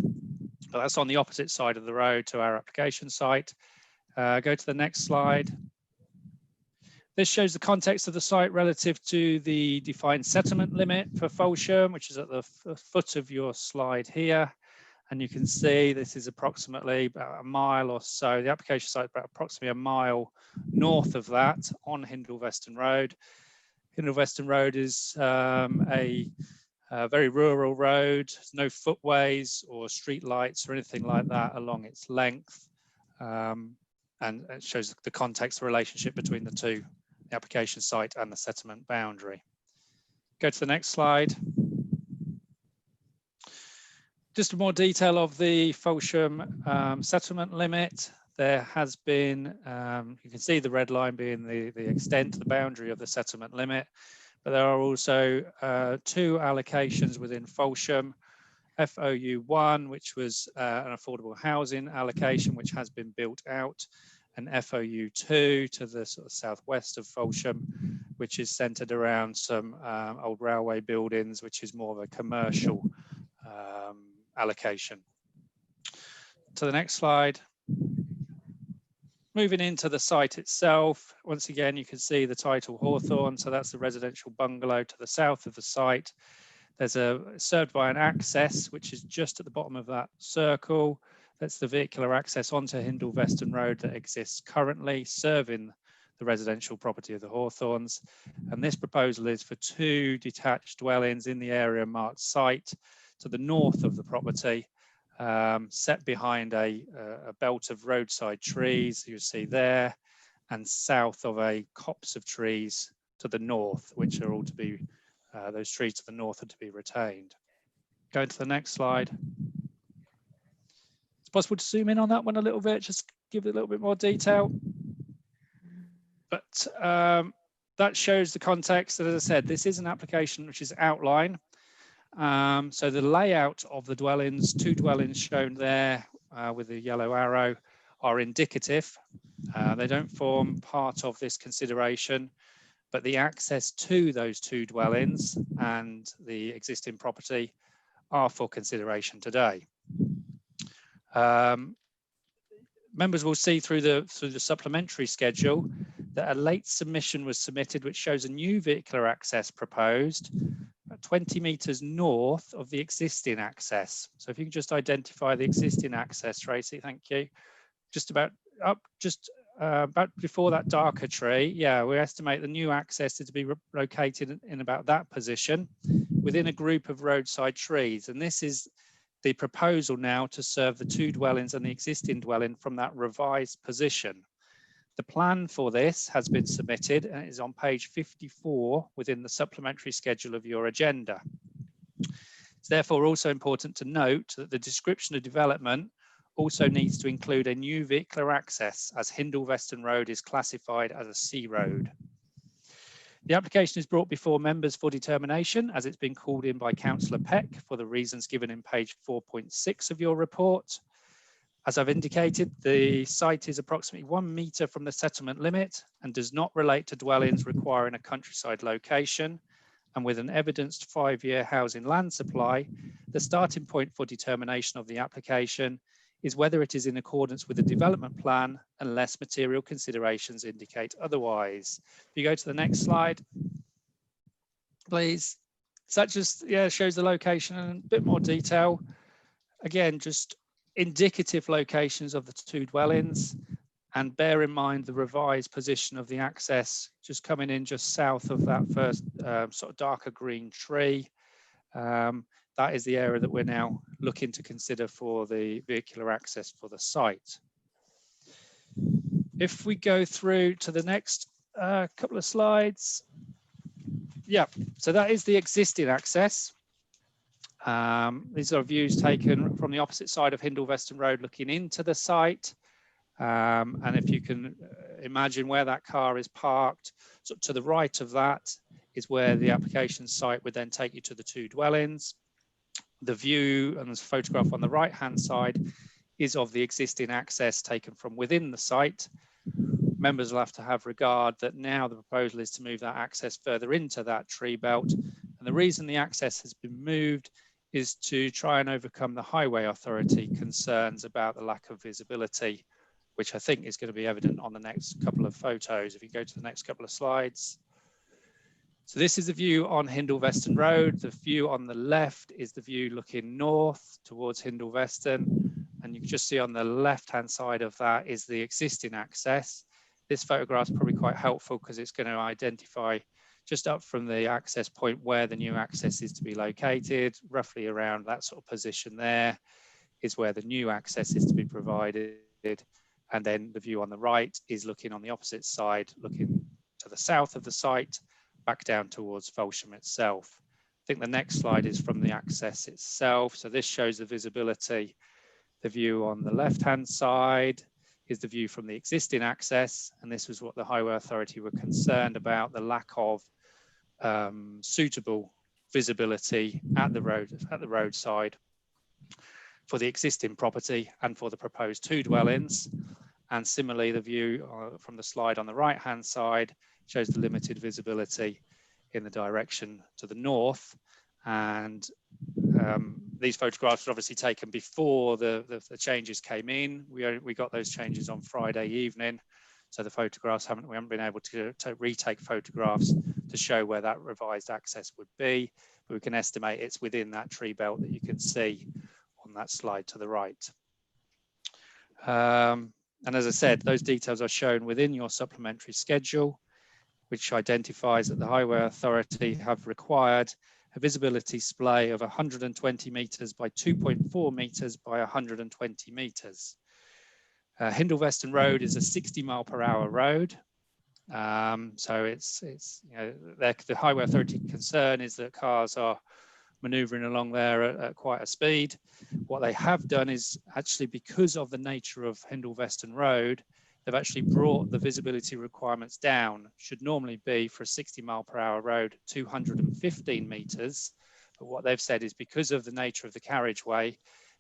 But that's on the opposite side of the road to our application site. Go to the next slide. This shows the context of the site relative to the defined settlement limit for Folsham, which is at the foot of your slide here. And you can see this is approximately about a mile or so. The application site is about approximately a mile north of that on Hindle Weston Road. Hindle Weston Road is a very rural road. There's no footways or street lights or anything like that along its length. And it shows the context, the relationship between the two, the application site and the settlement boundary. Go to the next slide. Just more detail of the Folsham settlement limit. There has been, you can see the red line being the extent, the boundary of the settlement limit, but there are also 2 allocations within Folsham. FOU1, which was an affordable housing allocation, which has been built out, and FOU2 to the sort of southwest of Folsham, which is centred around some old railway buildings, which is more of a commercial allocation. To the next slide. Moving into the site itself, once again, you can see the title Hawthorne, so that's the residential bungalow to the south of the site. There's served by an access, which is just at the bottom of that circle. That's the vehicular access onto Hindle Weston Road that exists currently, serving the residential property of the Hawthorns. And this proposal is for 2 detached dwellings in the area marked site to the north of the property, set behind a belt of roadside trees you see there, and south of a copse of trees to the north, which are all to be, those trees to the north are to be retained. Go to the next slide. It's possible to zoom in on that one a little bit, just give it a little bit more detail. But that shows the context that, as I said, this is an application which is outline. So the layout of the dwellings, 2 dwellings shown there with the yellow arrow, are indicative. They don't form part of this consideration, but the access to those 2 dwellings and the existing property are for consideration today. Members will see through the supplementary schedule that a late submission was submitted, which shows a new vehicular access proposed 20 metres north of the existing access. So if you can just identify the existing access, Tracy, thank you. Just about up, about before that darker tree. Yeah, we estimate the new access is to be located in about that position within a group of roadside trees. And this is the proposal now to serve the 2 dwellings and the existing dwelling from that revised position. The plan for this has been submitted and is on page 54 within the supplementary schedule of your agenda. It's therefore also important to note that the description of development also needs to include a new vehicular access, as Hindle Weston Road is classified as a C road. The application is brought before members for determination, as it's been called in by Councillor Peck for the reasons given in page 4.6 of your report. As I've indicated, the site is approximately 1 metre from the settlement limit and does not relate to dwellings requiring a countryside location. And with an evidenced 5-year housing land supply, the starting point for determination of the application is whether it is in accordance with the development plan, unless material considerations indicate otherwise. If you go to the next slide, please. So that just shows the location in a bit more detail. Again, just indicative locations of the 2 dwellings, and bear in mind the revised position of the access just coming in just south of that first sort of darker green tree. That is the area that we're now looking to consider for the vehicular access for the site. If we go through to the next couple of slides. Yeah, so that is the existing access. These are views taken from the opposite side of Hindle Weston Road looking into the site. And if you can imagine where that car is parked, so to the right of that is where the application site would then take you to the 2 dwellings. The view and this photograph on the right hand side is of the existing access taken from within the site. Members will have to have regard that now the proposal is to move that access further into that tree belt. And the reason the access has been moved is to try and overcome the Highway Authority concerns about the lack of visibility, which I think is going to be evident on the next couple of photos. If you go to the next couple of slides. So this is the view on Hindle Weston Road. The view on the left is the view looking north towards Hindle Weston. And you can just see on the left-hand side of that is the existing access. This photograph is probably quite helpful because it's going to identify just up from the access point where the new access is to be located. Roughly around that sort of position there is where the new access is to be provided. And then the view on the right is looking on the opposite side, looking to the south of the site, back down towards Felsham itself. I think the next slide is from the access itself. So this shows the visibility. The view on the left-hand side is the view from the existing access. And this was what the Highway Authority were concerned about, the lack of suitable visibility at the roadside for the existing property and for the proposed 2 dwellings. And similarly, the view from the slide on the right-hand side shows the limited visibility in the direction to the north. And these photographs were obviously taken before the changes came in. We got those changes on Friday evening. So the photographs we haven't been able to retake photographs to show where that revised access would be, but we can estimate it's within that tree belt that you can see on that slide to the right. And as I said, those details are shown within your supplementary schedule, which identifies that the Highway Authority have required a visibility splay of 120 metres by 2.4 metres by 120 metres. Hindle Weston Road is a 60-mile-per-hour road. So it's the Highway Authority concern is that cars are manoeuvring along there at quite a speed. What they have done is actually, because of the nature of Hindle Weston Road, they've actually brought the visibility requirements down. Should normally be for a 60-mile-per-hour road 215 metres, but what they've said is because of the nature of the carriageway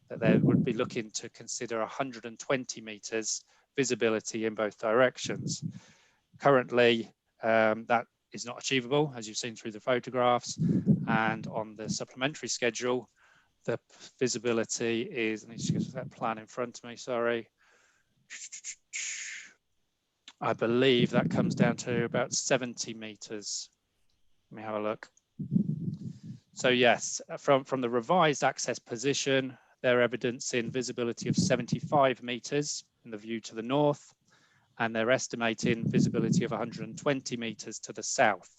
that they would be looking to consider 120 metres visibility in both directions. Currently, that is not achievable, as you've seen through the photographs, and on the supplementary schedule, the visibility is, I need to get that plan in front of me, sorry. I believe that comes down to about 70 metres. Let me have a look. So yes, from the revised access position, they're evidencing visibility of 75 metres in the view to the north, and they're estimating visibility of 120 metres to the south.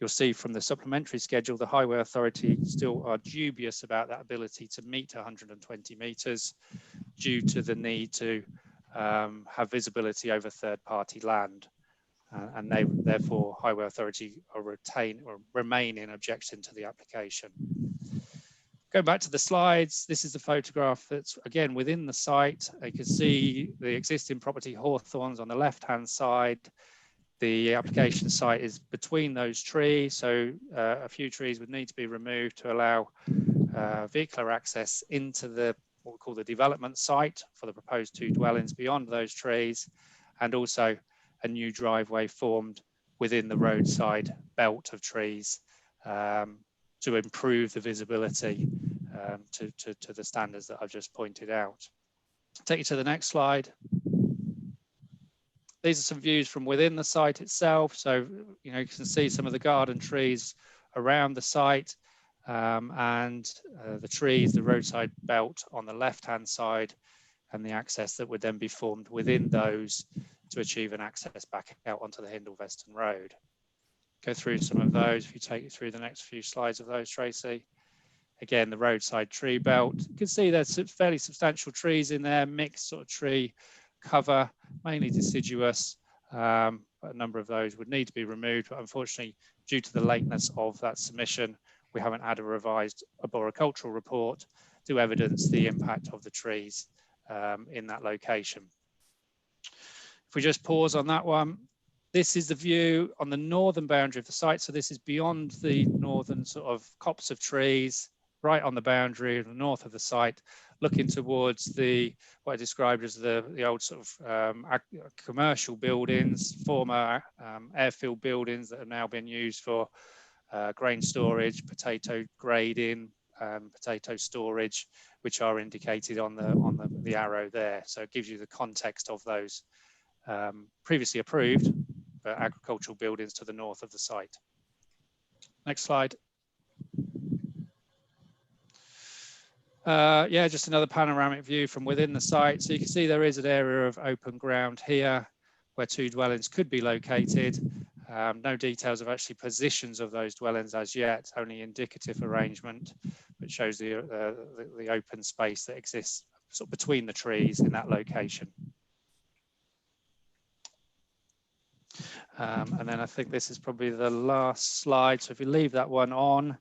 You'll see from the supplementary schedule, the Highway Authority still are dubious about that ability to meet 120 metres due to the need to have visibility over third-party land. And they, therefore, Highway Authority remain in objection to the application. Going back to the slides, this is the photograph that's, again, within the site. You can see the existing property Hawthorns on the left-hand side. The application site is between those trees, so a few trees would need to be removed to allow vehicular access into what we call the development site for the proposed 2 dwellings beyond those trees, and also a new driveway formed within the roadside belt of trees to improve the visibility to the standards that I've just pointed out. Take you to the next slide. These are some views from within the site itself. So, you can see some of the garden trees around the site and the trees, the roadside belt on the left-hand side, and the access that would then be formed within those to achieve an access back out onto the Hindle Weston Road. Go through some of those if you take it through the next few slides of those, Tracy. Again, the roadside tree belt. You can see there's fairly substantial trees in there, mixed sort of tree cover, mainly deciduous, but a number of those would need to be removed. But unfortunately, due to the lateness of that submission, we haven't had a revised arboricultural report to evidence the impact of the trees in that location. If we just pause on that one, this is the view on the northern boundary of the site. So this is beyond the northern sort of copse of trees, right on the boundary of the north of the site, looking towards what I described as the old sort of commercial buildings, former airfield buildings that have now been used for grain storage, potato grading, potato storage, which are indicated on the arrow there. So it gives you the context of those previously approved agricultural buildings to the north of the site. Next slide. Yeah, just another panoramic view from within the site. So you can see there is an area of open ground here where 2 dwellings could be located. No details of actually positions of those dwellings as yet, only indicative arrangement, but shows the open space that exists sort of between the trees in that location. And then I think this is probably the last slide. So if you leave that one on,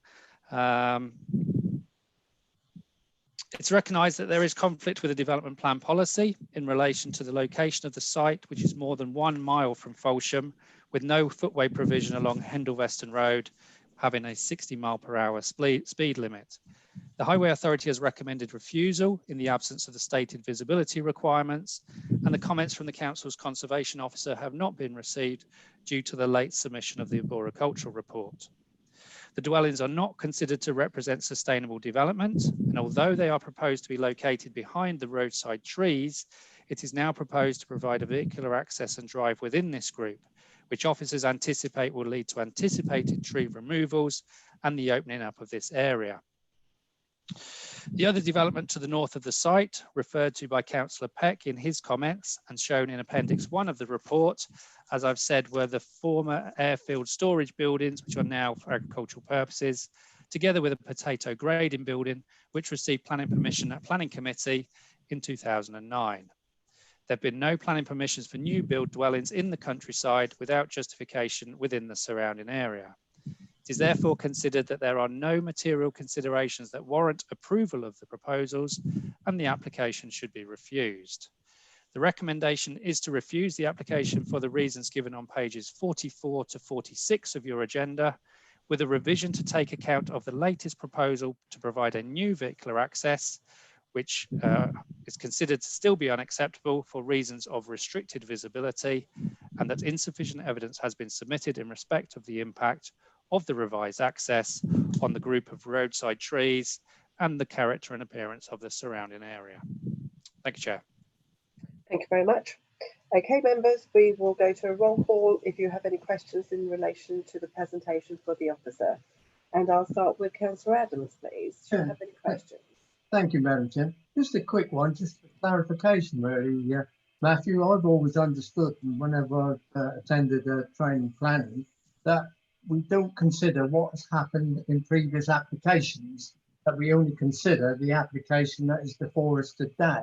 it's recognised that there is conflict with the development plan policy in relation to the location of the site, which is more than 1 mile from Folsham, with no footway provision along Hendel Weston Road, having a 60 mph speed limit. The Highway Authority has recommended refusal in the absence of the stated visibility requirements, and the comments from the Council's Conservation Officer have not been received due to the late submission of the arboricultural report. The dwellings are not considered to represent sustainable development, and although they are proposed to be located behind the roadside trees, it is now proposed to provide a vehicular access and drive within this group, which officers anticipate will lead to anticipated tree removals and the opening up of this area. The other development to the north of the site, referred to by Councillor Peck in his comments and shown in Appendix 1 of the report, as I've said, were the former airfield storage buildings, which are now for agricultural purposes, together with a potato grading building, which received planning permission at Planning Committee in 2009. There have been no planning permissions for new build dwellings in the countryside without justification within the surrounding area. It is therefore considered that there are no material considerations that warrant approval of the proposals, and the application should be refused. The recommendation is to refuse the application for the reasons given on pages 44 to 46 of your agenda, with a revision to take account of the latest proposal to provide a new vehicular access, which is considered to still be unacceptable for reasons of restricted visibility, and that insufficient evidence has been submitted in respect of the impact of the revised access on the group of roadside trees and the character and appearance of the surrounding area. Thank you, Chair. Thank you very much. Okay, members, we will go to a roll call if you have any questions in relation to the presentation for the officer. And I'll start with Councillor Adams, please. Do you have any questions? Thank you, Madam Chair. Just a quick one, just for clarification, really. Matthew, I've always understood whenever I've attended training planning that we don't consider what has happened in previous applications, that we only consider the application that is before us today.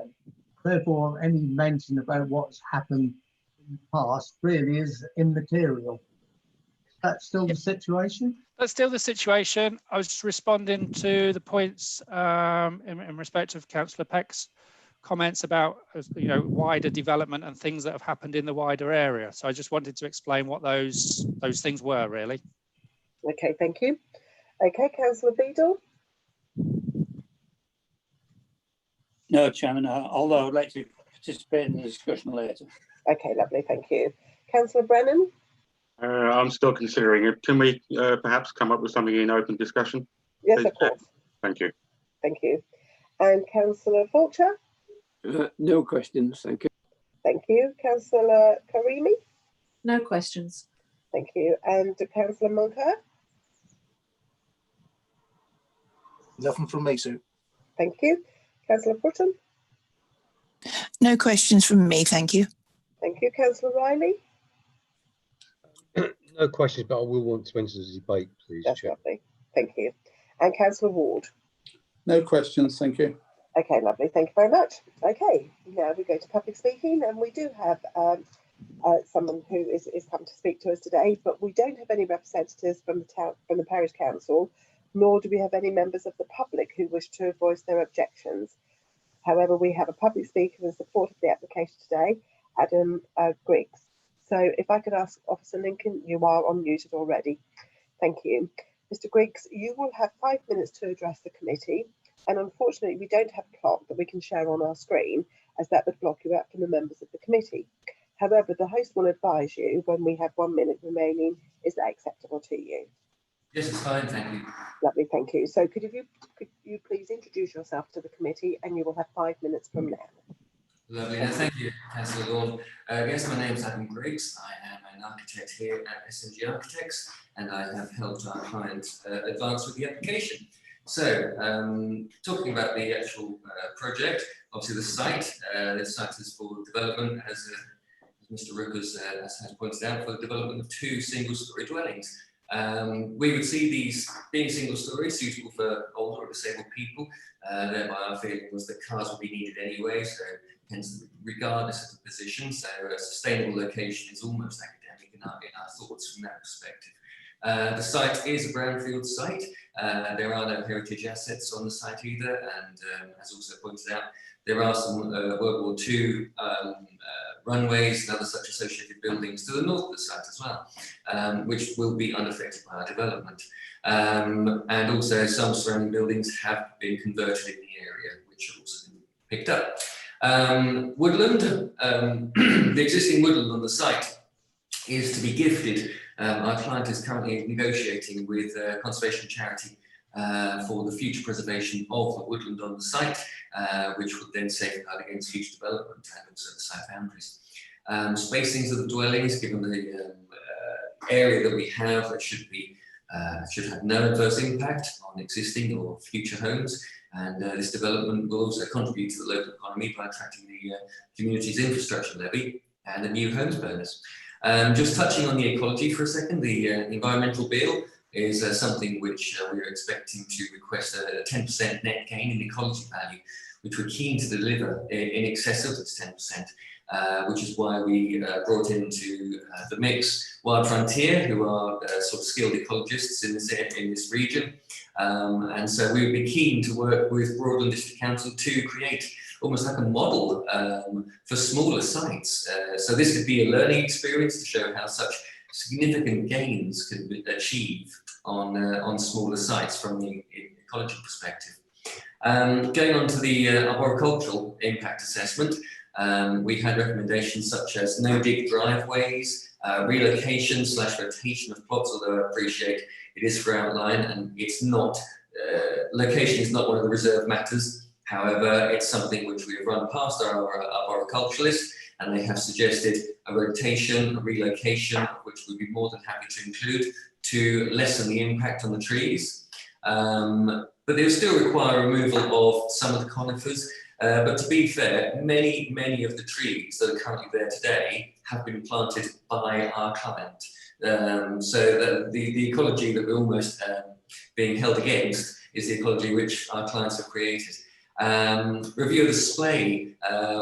Therefore, any mention about what's happened in the past really is immaterial. Is that still the situation? That's still the situation. I was responding to the points in respect of Councillor Peck's comments about wider development and things that have happened in the wider area. So I just wanted to explain what those things were, really. Okay, thank you. Okay, Councillor Beadle. No, Chairman, although I'd like to participate in the discussion later. Okay, lovely, thank you. Councillor Brennan. I'm still considering it. Can we perhaps come up with something in open discussion? Yes, of course. Thank you. Thank you. And Councillor Fulcher? No questions, thank you. Thank you. Councillor Karimi? No questions. Thank you. And Councillor Moncur? Nothing from me, Sue. Thank you. Councillor Broughton? No questions from me, thank you. Thank you. Councillor Riley? No questions, but I will want to enter the debate, please. That's Chair. lovely. Thank you. And Councillor Ward? No questions, thank you. Okay, lovely. Thank you very much. Okay, now we go to public speaking, and we do have someone who is come to speak to us today, but we don't have any representatives from the parish council, nor do we have any members of the public who wish to voice their objections. However, we have a public speaker in support of the application today, Adam Griggs. So if I could ask Officer Lincoln, you are unmuted already. Thank you. Mr. Griggs, you will have 5 minutes to address the committee, And unfortunately, we don't have a clock that we can share on our screen, as that would block you out from the members of the committee. However, the host will advise you when we have 1 minute remaining. Is that acceptable to you? Yes, it's fine, thank you. Lovely, thank you. So could you please introduce yourself to the committee, and you will have 5 minutes from now. Lovely, thank you, Councillor Lord. Yes, my name is Adam Griggs. I am an architect here at SMG Architects, and I have helped our clients advance with the application. So, talking about the actual project, obviously the site is for development, as Mr. Rippers has pointed out, for the development of 2 single-storey dwellings. We would see these being single-storey, suitable for older or disabled people. Thereby, our feeling was that cars would be needed anyway, so hence, regardless of the position, so a sustainable location is almost academic in our thoughts from that perspective. The site is a brownfield site. There are no heritage assets on the site either, and as also pointed out, there are some World War II runways and other such associated buildings to the north of the site as well, which will be unaffected by our development. And also some surrounding buildings have been converted in the area, which have also been picked up. Woodland, the existing woodland on the site is to be gifted. Our client is currently negotiating with a conservation charity for the future preservation of the woodland on the site, which would then safeguard against future development and also the site boundaries. Spacings of the dwellings, given the area that we have, should have no adverse impact on existing or future homes. And this development will also contribute to the local economy by attracting the community's infrastructure levy and the new homes bonus. Just touching on the ecology for a second, the environmental bill is something which we are expecting to request a 10% net gain in ecology value, which we're keen to deliver in excess of this 10%, which is why we brought into the mix Wild Frontier, who are sort of skilled ecologists in this region. And so we would be keen to work with Broadland District Council to create almost like a model for smaller sites. So this could be a learning experience to show how such significant gains can be achieved on smaller sites from the ecology perspective. Going on to the arboricultural impact assessment, we had recommendations such as no-dig driveways, relocation/rotation of plots, although I appreciate it is for outline and it's not, location is not one of the reserved matters. However, it's something which we have run past our arboriculturalists, and they have suggested a rotation, a relocation, which we'd be more than happy to include to lessen the impact on the trees. But they will still require removal of some of the conifers. But to be fair, many of the trees that are currently there today have been planted by our client. So the ecology that we're almost being held against is the ecology which our clients have created. Review of the splay,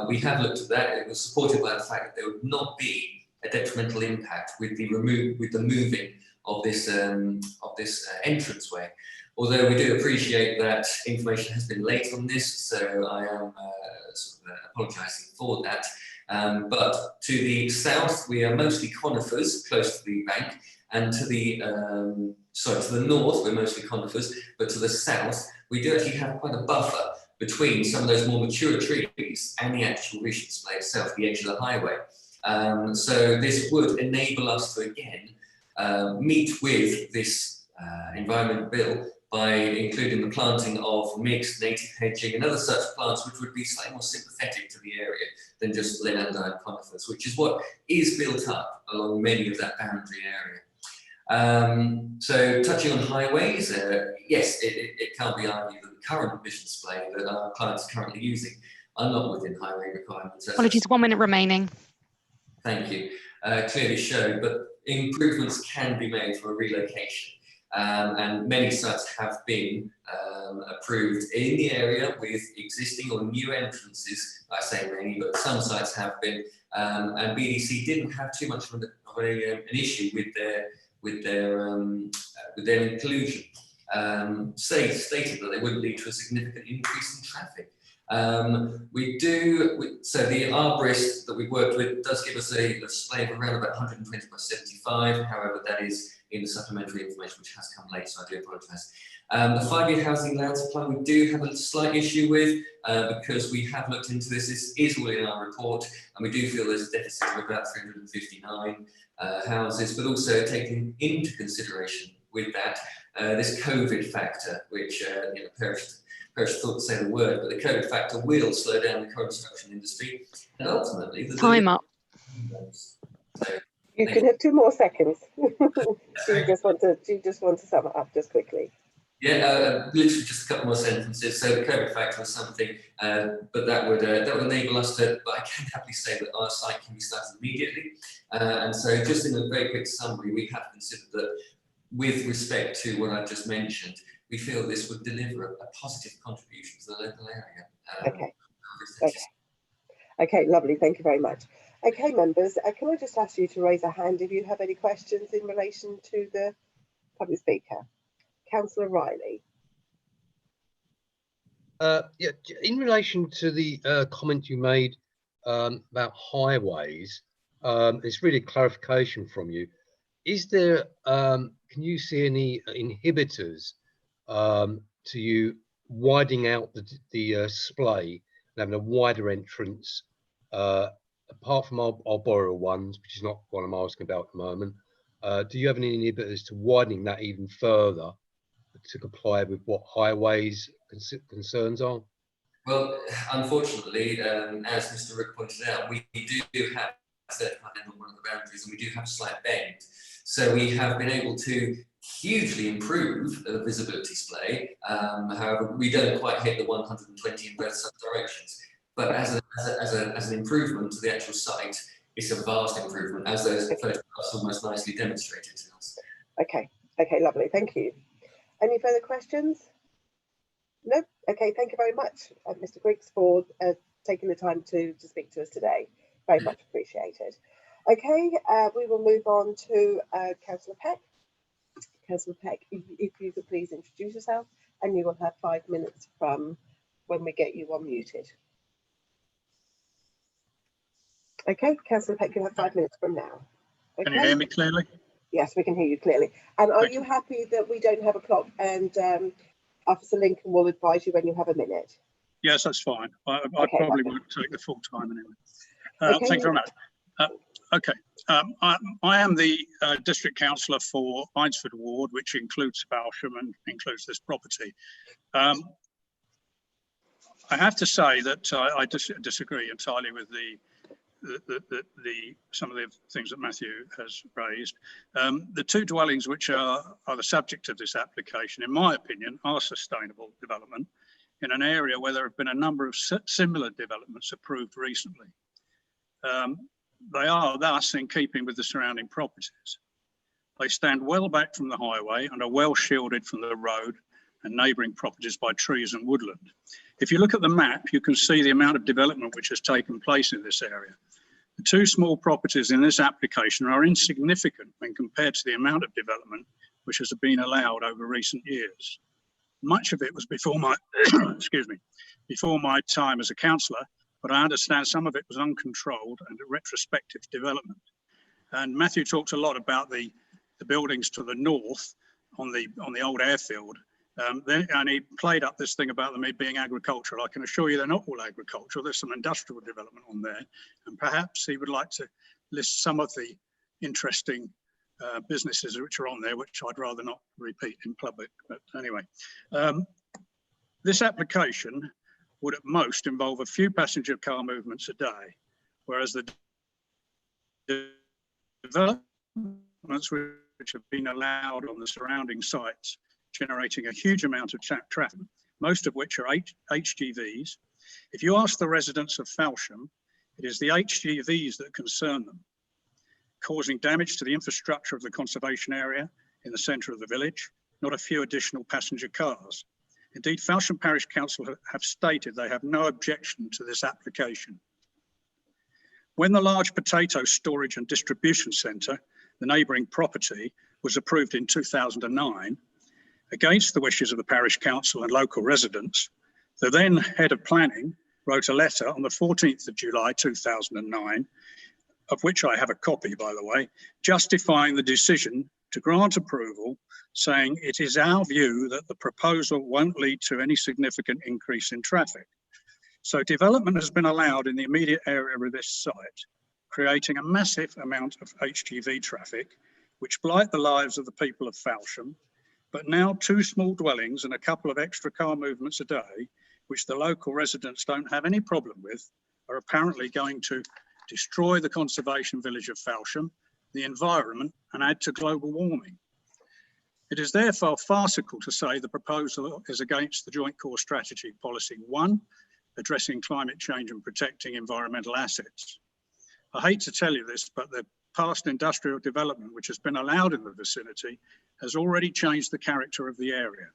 we have looked at that. It was supported by the fact that there would not be a detrimental impact with the moving of this entranceway. Although we do appreciate that information has been late on this, so I am apologising for that. But to the south, we are mostly conifers close to the bank, and to the north, we're mostly conifers, but to the south, we do actually have quite a buffer between some of those more mature trees and the actual Regent Splay itself, the edge of the highway. So this would enable us to again meet with this environment bill by including the planting of mixed native hedging and other such plants which would be slightly more sympathetic to the area than just Leylandii conifers, which is what is built up along many of that boundary area. So touching on highways, yes, it can't be argued that the current Regent Splay that our clients are currently using are not within highway requirements. Apologies, 1 minute remaining. Thank you. Clearly showed, but improvements can be made for a relocation. And many sites have been approved in the area with existing or new entrances. I say many, but some sites have been. And BDC didn't have too much of an issue with their inclusion. Stated that they wouldn't lead to a significant increase in traffic. So the arborist that we've worked with does give us a display of around about 120 by 75. However, that is in the supplementary information which has come late, so I do apologise. The 5-year housing land supply we do have a slight issue with because we have looked into this. This is all in our report, and we do feel there's a deficit of about 359 houses, but also taking into consideration with that this COVID factor, which Perish thought to say the word, but the COVID factor will slow down the construction industry, and ultimately Time up. So, you can have 2 more seconds. Do you just want to sum it up just quickly? Yeah, literally just a couple more sentences. So the COVID factor was something, but that would enable us to. But I can happily say that our site can be started immediately. And so, just in a very quick summary, we have considered that, with respect to what I've just mentioned, we feel this would deliver a positive contribution to the local area. Okay, lovely. Thank you very much. Okay, members, can I just ask you to raise a hand if you have any questions in relation to the public speaker? Councillor Riley. Yeah, in relation to the comment you made about highways, it's really a clarification from you. Is there, can you see any inhibitors to you widening out the display and having a wider entrance, apart from our borough ones, which is not what I'm asking about at the moment? Do you have any inhibitors to widening that even further to comply with what highways concerns are? Well, unfortunately, as Mr. Rick pointed out, we do have a certain on one of the boundaries, and we do have a slight bend. So we have been able to hugely improve the visibility display. However, we don't quite hit the 120 in both directions. But as an improvement to the actual site, it's a vast improvement, as those photographs almost nicely demonstrated to us. Okay, lovely. Thank you. Any further questions? No? Okay, thank you very much, Mr. Griggs, for taking the time to speak to us today. Very much appreciated. Okay, we will move on to Councillor Peck. Councillor Peck, if you could please introduce yourself, and you will have 5 minutes from when we get you unmuted. Okay, Councillor Peck, you have 5 minutes from now. Okay. Can you hear me clearly? Yes, we can hear you clearly. And are you happy that we don't have a clock, and Officer Lincoln will advise you when you have a minute? Yes, that's fine. I Okay, probably lovely. won't take the full time anyway. Okay. Thank you very much. Okay, I am the district councillor for Eynsford Ward, which includes Balsham and includes this property. I have to say that I disagree entirely with some of the things that Matthew has raised. The 2 dwellings which are the subject of this application, in my opinion, are sustainable development in an area where there have been a number of similar developments approved recently. They are thus in keeping with the surrounding properties. They stand well back from the highway and are well shielded from the road and neighbouring properties by trees and woodland. If you look at the map, you can see the amount of development which has taken place in this area. The 2 small properties in this application are insignificant when compared to the amount of development which has been allowed over recent years. Much of it was before my, before my time as a councillor, but I understand some of it was uncontrolled and retrospective development. And Matthew talked a lot about the buildings to the north on the old airfield. And he played up this thing about them being agricultural. I can assure you they're not all agricultural. There's some industrial development on there. And perhaps he would like to list some of the interesting businesses which are on there, which I'd rather not repeat in public. But anyway, this application would at most involve a few passenger car movements a day, whereas the developments which have been allowed on the surrounding sites generating a huge amount of traffic, most of which are HGVs. If you ask the residents of Falsham, it is the HGVs that concern them, causing damage to the infrastructure of the conservation area in the centre of the village, not a few additional passenger cars. Indeed, Falsham Parish Council have stated they have no objection to this application. When the large potato storage and distribution centre, the neighbouring property, was approved in 2009, against the wishes of the Parish Council and local residents, the then head of planning wrote a letter on the 14th of July 2009, of which I have a copy, by the way, justifying the decision to grant approval, saying it is our view that the proposal won't lead to any significant increase in traffic. So development has been allowed in the immediate area of this site, creating a massive amount of HGV traffic, which blight the lives of the people of Falsham. But now 2 small dwellings and a couple of extra car movements a day, which the local residents don't have any problem with, are apparently going to destroy the conservation village of Falsham, the environment, and add to global warming. It is therefore farcical to say the proposal is against the Joint Core Strategy Policy 1, addressing climate change and protecting environmental assets. I hate to tell you this, but the past industrial development which has been allowed in the vicinity has already changed the character of the area.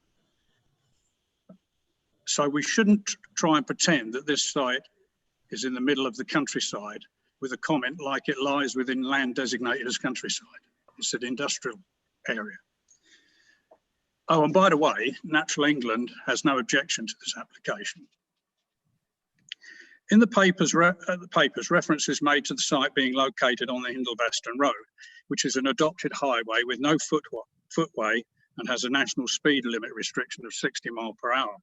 So we shouldn't try and pretend that this site is in the middle of the countryside with a comment like it lies within land designated as countryside. It's an industrial area. Oh, and by the way, Natural England has no objection to this application. In the papers, reference is made to the site being located on the Hindlevaston Road, which is an adopted highway with no footway and has a national speed limit restriction of 60 miles per hour.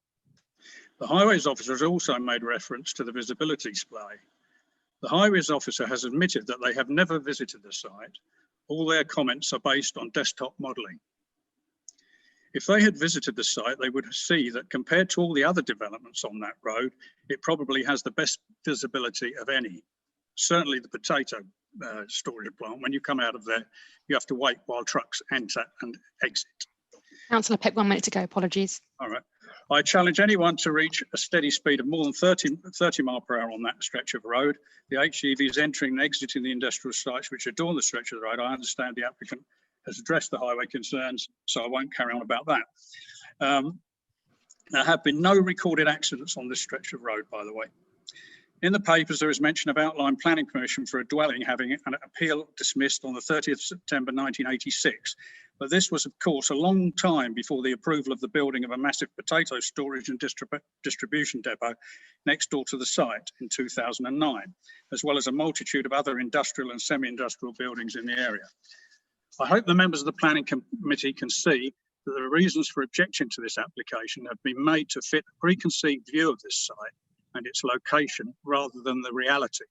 The highways officer has also made reference to the visibility display. The highways officer has admitted that they have never visited the site. All their comments are based on desktop modelling. If they had visited the site, they would see that compared to all the other developments on that road, it probably has the best visibility of any. Certainly the potato storage plant, when you come out of there, you have to wait while trucks enter and exit. Councillor Peck, 1 minute to go, apologies. All right. I challenge anyone to reach a steady speed of more than 30 miles per hour on that stretch of road. The HGVs entering and exiting the industrial sites which adorn the stretch of the road. I understand the applicant has addressed the highway concerns, so I won't carry on about that. There have been no recorded accidents on this stretch of road, by the way. In the papers, there is mention of outline planning permission for a dwelling having an appeal dismissed on the 30th of September 1986. But this was, of course, a long time before the approval of the building of a massive potato storage and distribution depot next door to the site in 2009, as well as a multitude of other industrial and semi-industrial buildings in the area. I hope the members of the planning committee can see that the reasons for objection to this application have been made to fit a preconceived view of this site and its location rather than the reality.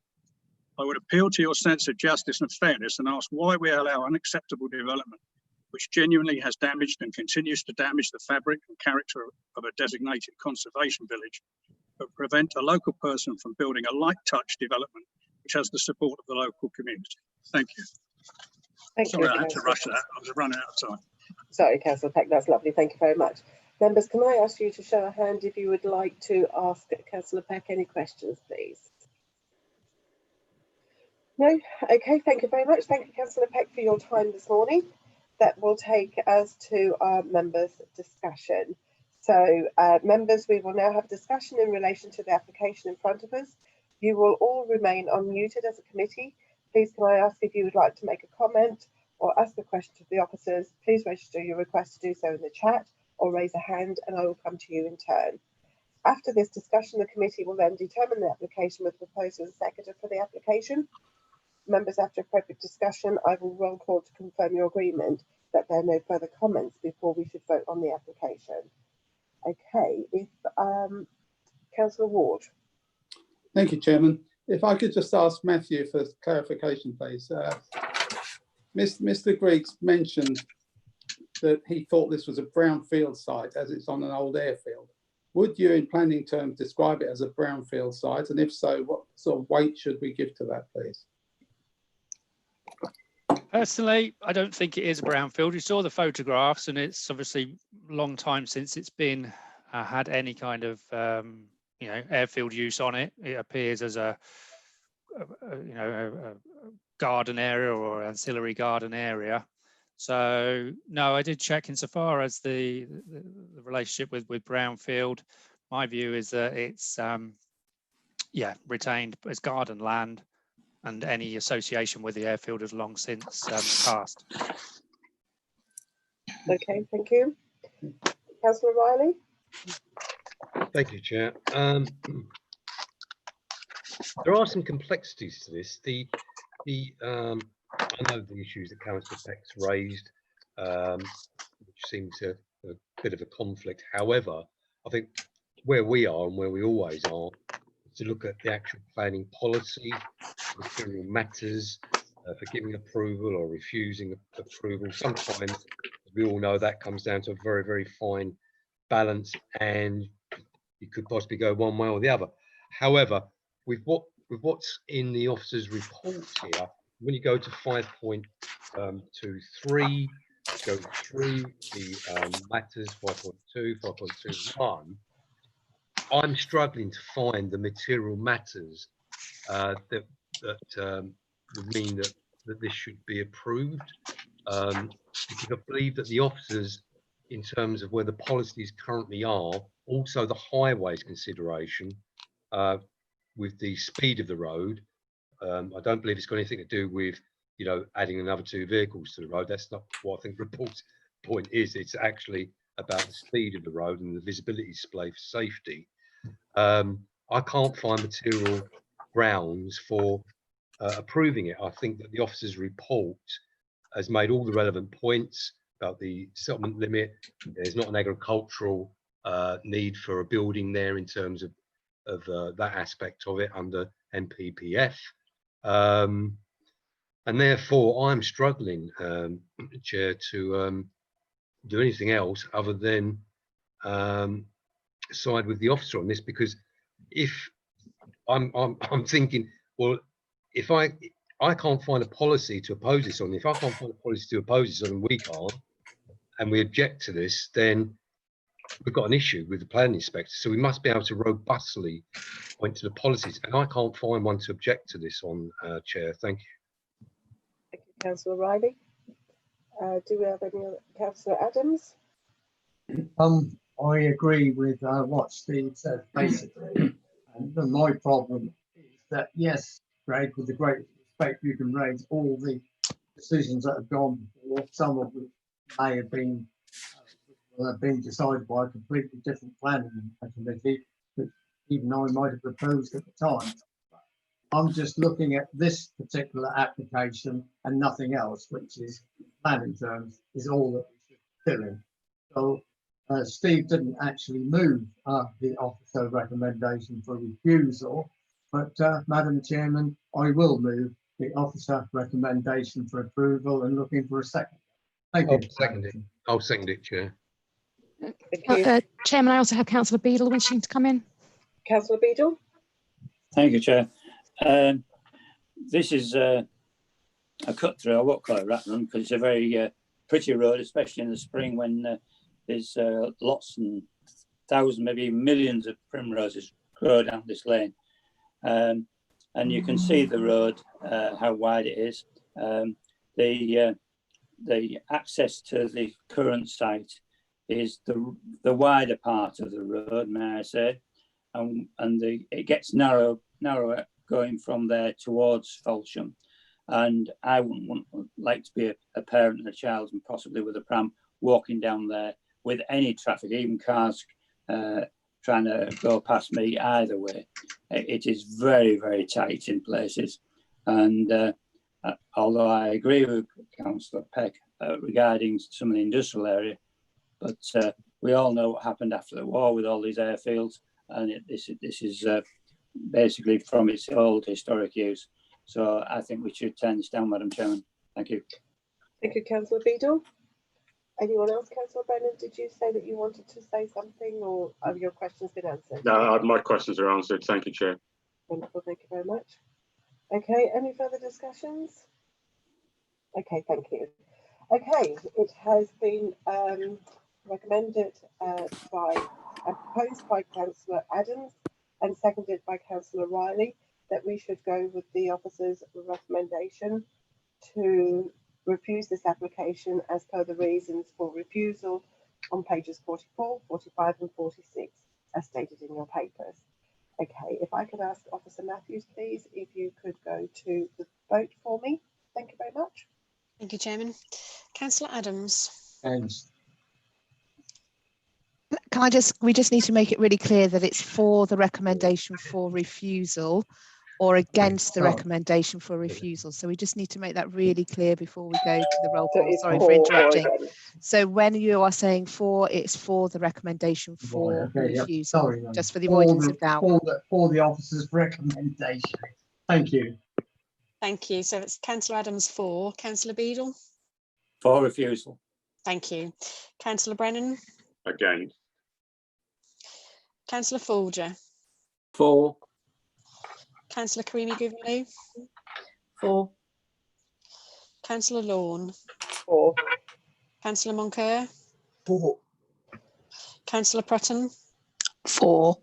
I would appeal to your sense of justice and fairness and ask why we allow unacceptable development which genuinely has damaged and continues to damage the fabric and character of a designated conservation village, but prevent a local person from building a light touch development which has the support of the local community. Thank you. Sorry, I had to rush that. I was running out of time. Sorry, Councillor Peck, that's lovely. Thank you very much. Members, can I ask you to show a hand if you would like to ask Councillor Peck any questions, please? No? Okay, thank you very much. Thank you, Councillor Peck, for your time this morning. That will take us to our members' discussion. So, members, we will now have a discussion in relation to the application in front of us. You will all remain unmuted as a committee. Please, can I ask if you would like to make a comment or ask a question to the officers? Please register your request to do so in the chat or raise a hand and I will come to you in turn. After this discussion, the committee will then determine the application with the proposer and seconder for the application. Members, after appropriate discussion, I will roll call to confirm your agreement that there are no further comments before we should vote on the application. Okay, if Councillor Ward. Thank you, Chairman. If I could just ask Matthew for clarification, please. Mr. Griggs mentioned that he thought this was a brownfield site as it's on an old airfield. Would you, in planning terms, describe it as a brownfield site? And if so, what sort of weight should we give to that, please? Personally, I don't think it is a brownfield. You saw the photographs and it's obviously a long time since it's been had any kind of airfield use on it. It appears as a garden area or ancillary garden area. So no, I did check insofar as the relationship with brownfield. My view is that it's retained as garden land, and any association with the airfield has long since passed. Okay, thank you. Councillor Riley. Thank you, Chair. There are some complexities to this. I know the issues that Councillor Peck's raised. which seem to have a bit of a conflict. However, I think where we are and where we always are is to look at the actual planning policy, material matters, for giving approval or refusing approval. Sometimes, as we all know, that comes down to a very, very fine balance, and you could possibly go one way or the other. However, with what's in the officer's report here, when you go to 5.23, go through the matters 5.2, 5.21, I'm struggling to find the material matters that would mean that this should be approved, because I believe that the officers, in terms of where the policies currently are, also the highways consideration with the speed of the road. I don't believe it's got anything to do with, you know, adding another 2 vehicles to the road. That's not what I think the report's point is. It's actually about the speed of the road and the visibility display for safety. I can't find material grounds for approving it. I think that the officer's report has made all the relevant points about the settlement limit. There's not an agricultural need for a building there in terms of that aspect of it under NPPF. And therefore, I'm struggling, Chair, to do anything else other than side with the officer on this, because if I'm thinking, well, if I can't find a policy to oppose this on, if I can't find a policy to oppose this on, and we can't, and we object to this, then we've got an issue with the planning inspector. So we must be able to robustly point to the policies, and I can't find one to object to this on, Chair. Thank you. Thank you, Councillor Riley. Do we have any other? Councillor Adams? I agree with what Steve said, basically. And my problem is that, yes, Greg, with the great respect you can raise all the decisions that have gone before, some of which may have been decided by a completely different planning committee, which even I might have proposed at the time. I'm just looking at this particular application and nothing else, which is planning terms, is all that we should fill in. So Steve didn't actually move the officer recommendation for refusal, but Madam Chairman, I will move the officer recommendation for approval and looking for a second. Thank you. I'll second it, Chair. Chairman, I also have Councillor Beadle wishing to come in. Councillor Beadle. Thank you, Chair. This is a cut through. I won't call it rat run because it's a very pretty road, especially in the spring when there's lots and thousands, maybe millions of primroses grow down this lane. And you can see the road, how wide it is. The access to the current site is the wider part of the road, may I say, and it gets narrower going from there towards Folsham. And I wouldn't like to be a parent and a child, and possibly with a pram, walking down there with any traffic, even cars trying to go past me either way. It is very, very tight in places. And although I agree with Councillor Peck regarding some of the industrial area, but we all know what happened after the war with all these airfields, and this is basically from its old historic use. So I think we should turn this down, Madam Chairman. Thank you. Thank you, Councillor Beadle. Anyone else? Councillor Brennan, did you say that you wanted to say something, or have your questions been answered? No, my questions are answered. Thank you, Chair. Wonderful, thank you very much. Okay, any further discussions? Okay, thank you. Okay, it has been recommended and proposed by Councillor Adams and seconded by Councillor Riley that we should go with the officer's recommendation to refuse this application as per the reasons for refusal on pages 44, 45 and 46 as stated in your papers. Okay, if I could ask Officer Matthews, please, if you could go to the vote for me. Thank you very much. Thank you, Chairman. Councillor Adams. Thanks. We just need to make it really clear that it's for the recommendation for refusal or against the Sorry. recommendation for refusal. So we just need to make that really clear before we go to the roll So call. it's Sorry for for or interrupting. against. So when you are saying for, it's for the recommendation for Right, okay, yep. refusal, Sorry, then. just for the avoidance of doubt. For the officer's recommendation. Thank you. Thank you. So it's Councillor Adams for. Councillor Beadle? For refusal. Thank you. Councillor Brennan? Against. Councillor Folger? For. Councillor Karimi Gouverneur? For. Councillor Lawn? For. Councillor Moncur? For. Councillor Prutton? For.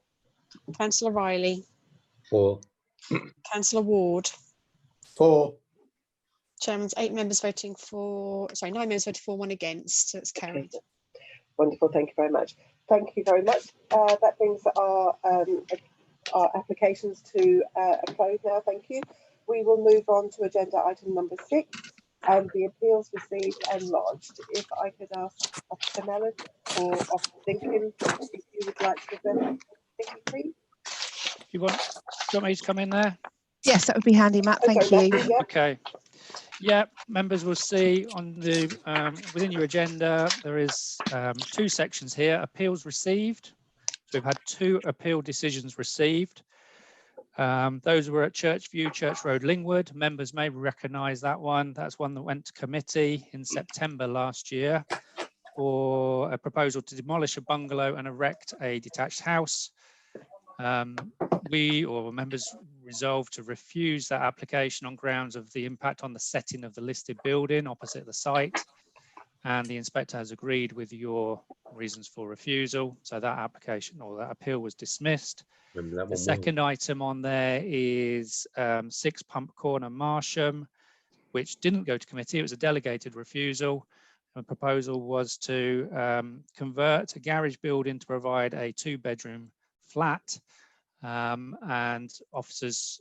Councillor Riley? For. Councillor Ward? For. Chairman's 8 members voting for, sorry, 9 members voting for, 1 against, so it's carried. Wonderful, thank you very much. Thank you very much. That brings our applications to a close now. Thank you. We will move on to agenda item number 6, the appeals received and lodged. If I could ask Officer Mellon or Officer Lincoln, if you would like to address it, please. Do you want me to come in there? Yes, that would be handy, Matt. Thank Okay, you. Matthew, yeah. Okay. Yeah, members will see on the within your agenda there is 2 sections here. Appeals received. So we've had 2 appeal decisions received. Those were at Churchview, Church Road, Lingwood. Members may recognise that one. That's one that went to committee in September last year for a proposal to demolish a bungalow and erect a detached house. We or members resolved to refuse that application on grounds of the impact on the setting of the listed building opposite the site, and the inspector has agreed with your reasons for refusal, so that application or that appeal was dismissed. The second item on there is 6 Pump Corner, Marsham, which didn't go to committee. It was a delegated refusal. The proposal was to convert a garage building to provide a 2-bedroom flat, and officers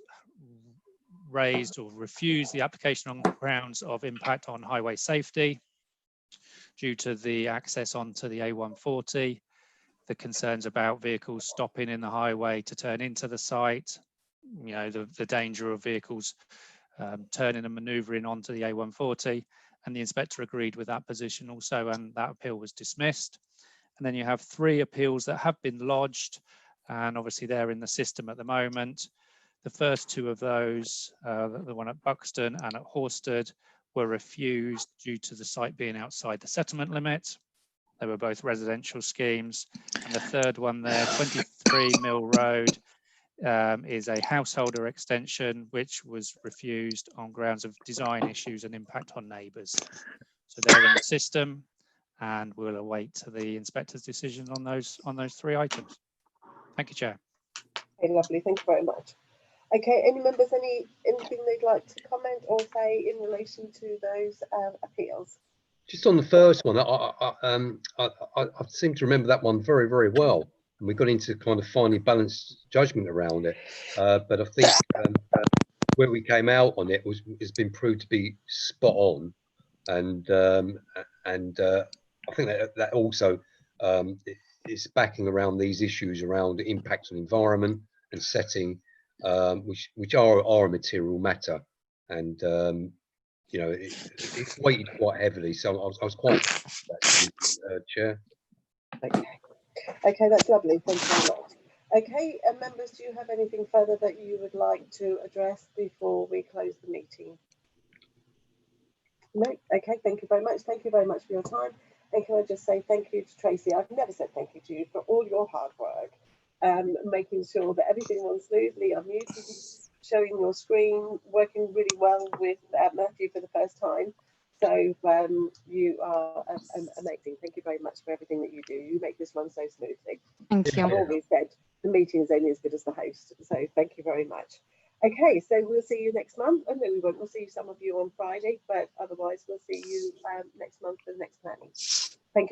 raised or refused the application on grounds of impact on highway safety due to the access onto the A140, the concerns about vehicles stopping in the highway to turn into the site, you know, the danger of vehicles turning and manoeuvring onto the A140, and the inspector agreed with that position also, and that appeal was dismissed. And then you have 3 appeals that have been lodged, and obviously they're in the system at the moment. The first 2 of those, the one at Buxton and at Horsted, were refused due to the site being outside the settlement limit. They were both residential schemes. And the third one there, 23 Mill Road, is a householder extension, which was refused on grounds of design issues and impact on neighbours. So they're in the system, and we'll await the inspector's decision on those 3 items. Thank you, Chair. Okay, lovely. Thank you very much. Okay, any members, anything they'd like to comment or say in relation to those appeals? Just on the first one, I seem to remember that one very, very well. And we got into kind of finely balanced judgment around it. But I think where we came out on it has been proved to be spot on. And I think that also is backing around these issues around the impact on the environment and setting, which are a material matter. And you know, it's weighted quite heavily, so I was quite Chair. Okay, that's lovely. Thank you very much. Okay, members, do you have anything further that you would like to address before we close the meeting? No. Okay, thank you very much. Thank you very much for your time. And can I just say thank you to Tracy? I've never said thank you to you for all your hard work, making sure that everything runs smoothly, unmuted, showing your screen, working really well with Matthew for the first time. So you are amazing. Thank you very much for everything that you do. You make this run so smoothly. Thank you. I've always said the meeting is only as good as the host. So thank you very much. Okay, so we'll see you next month. Oh, no, we won't. We'll see some of you on Friday, but otherwise we'll see you next month for the next planning. Thank you.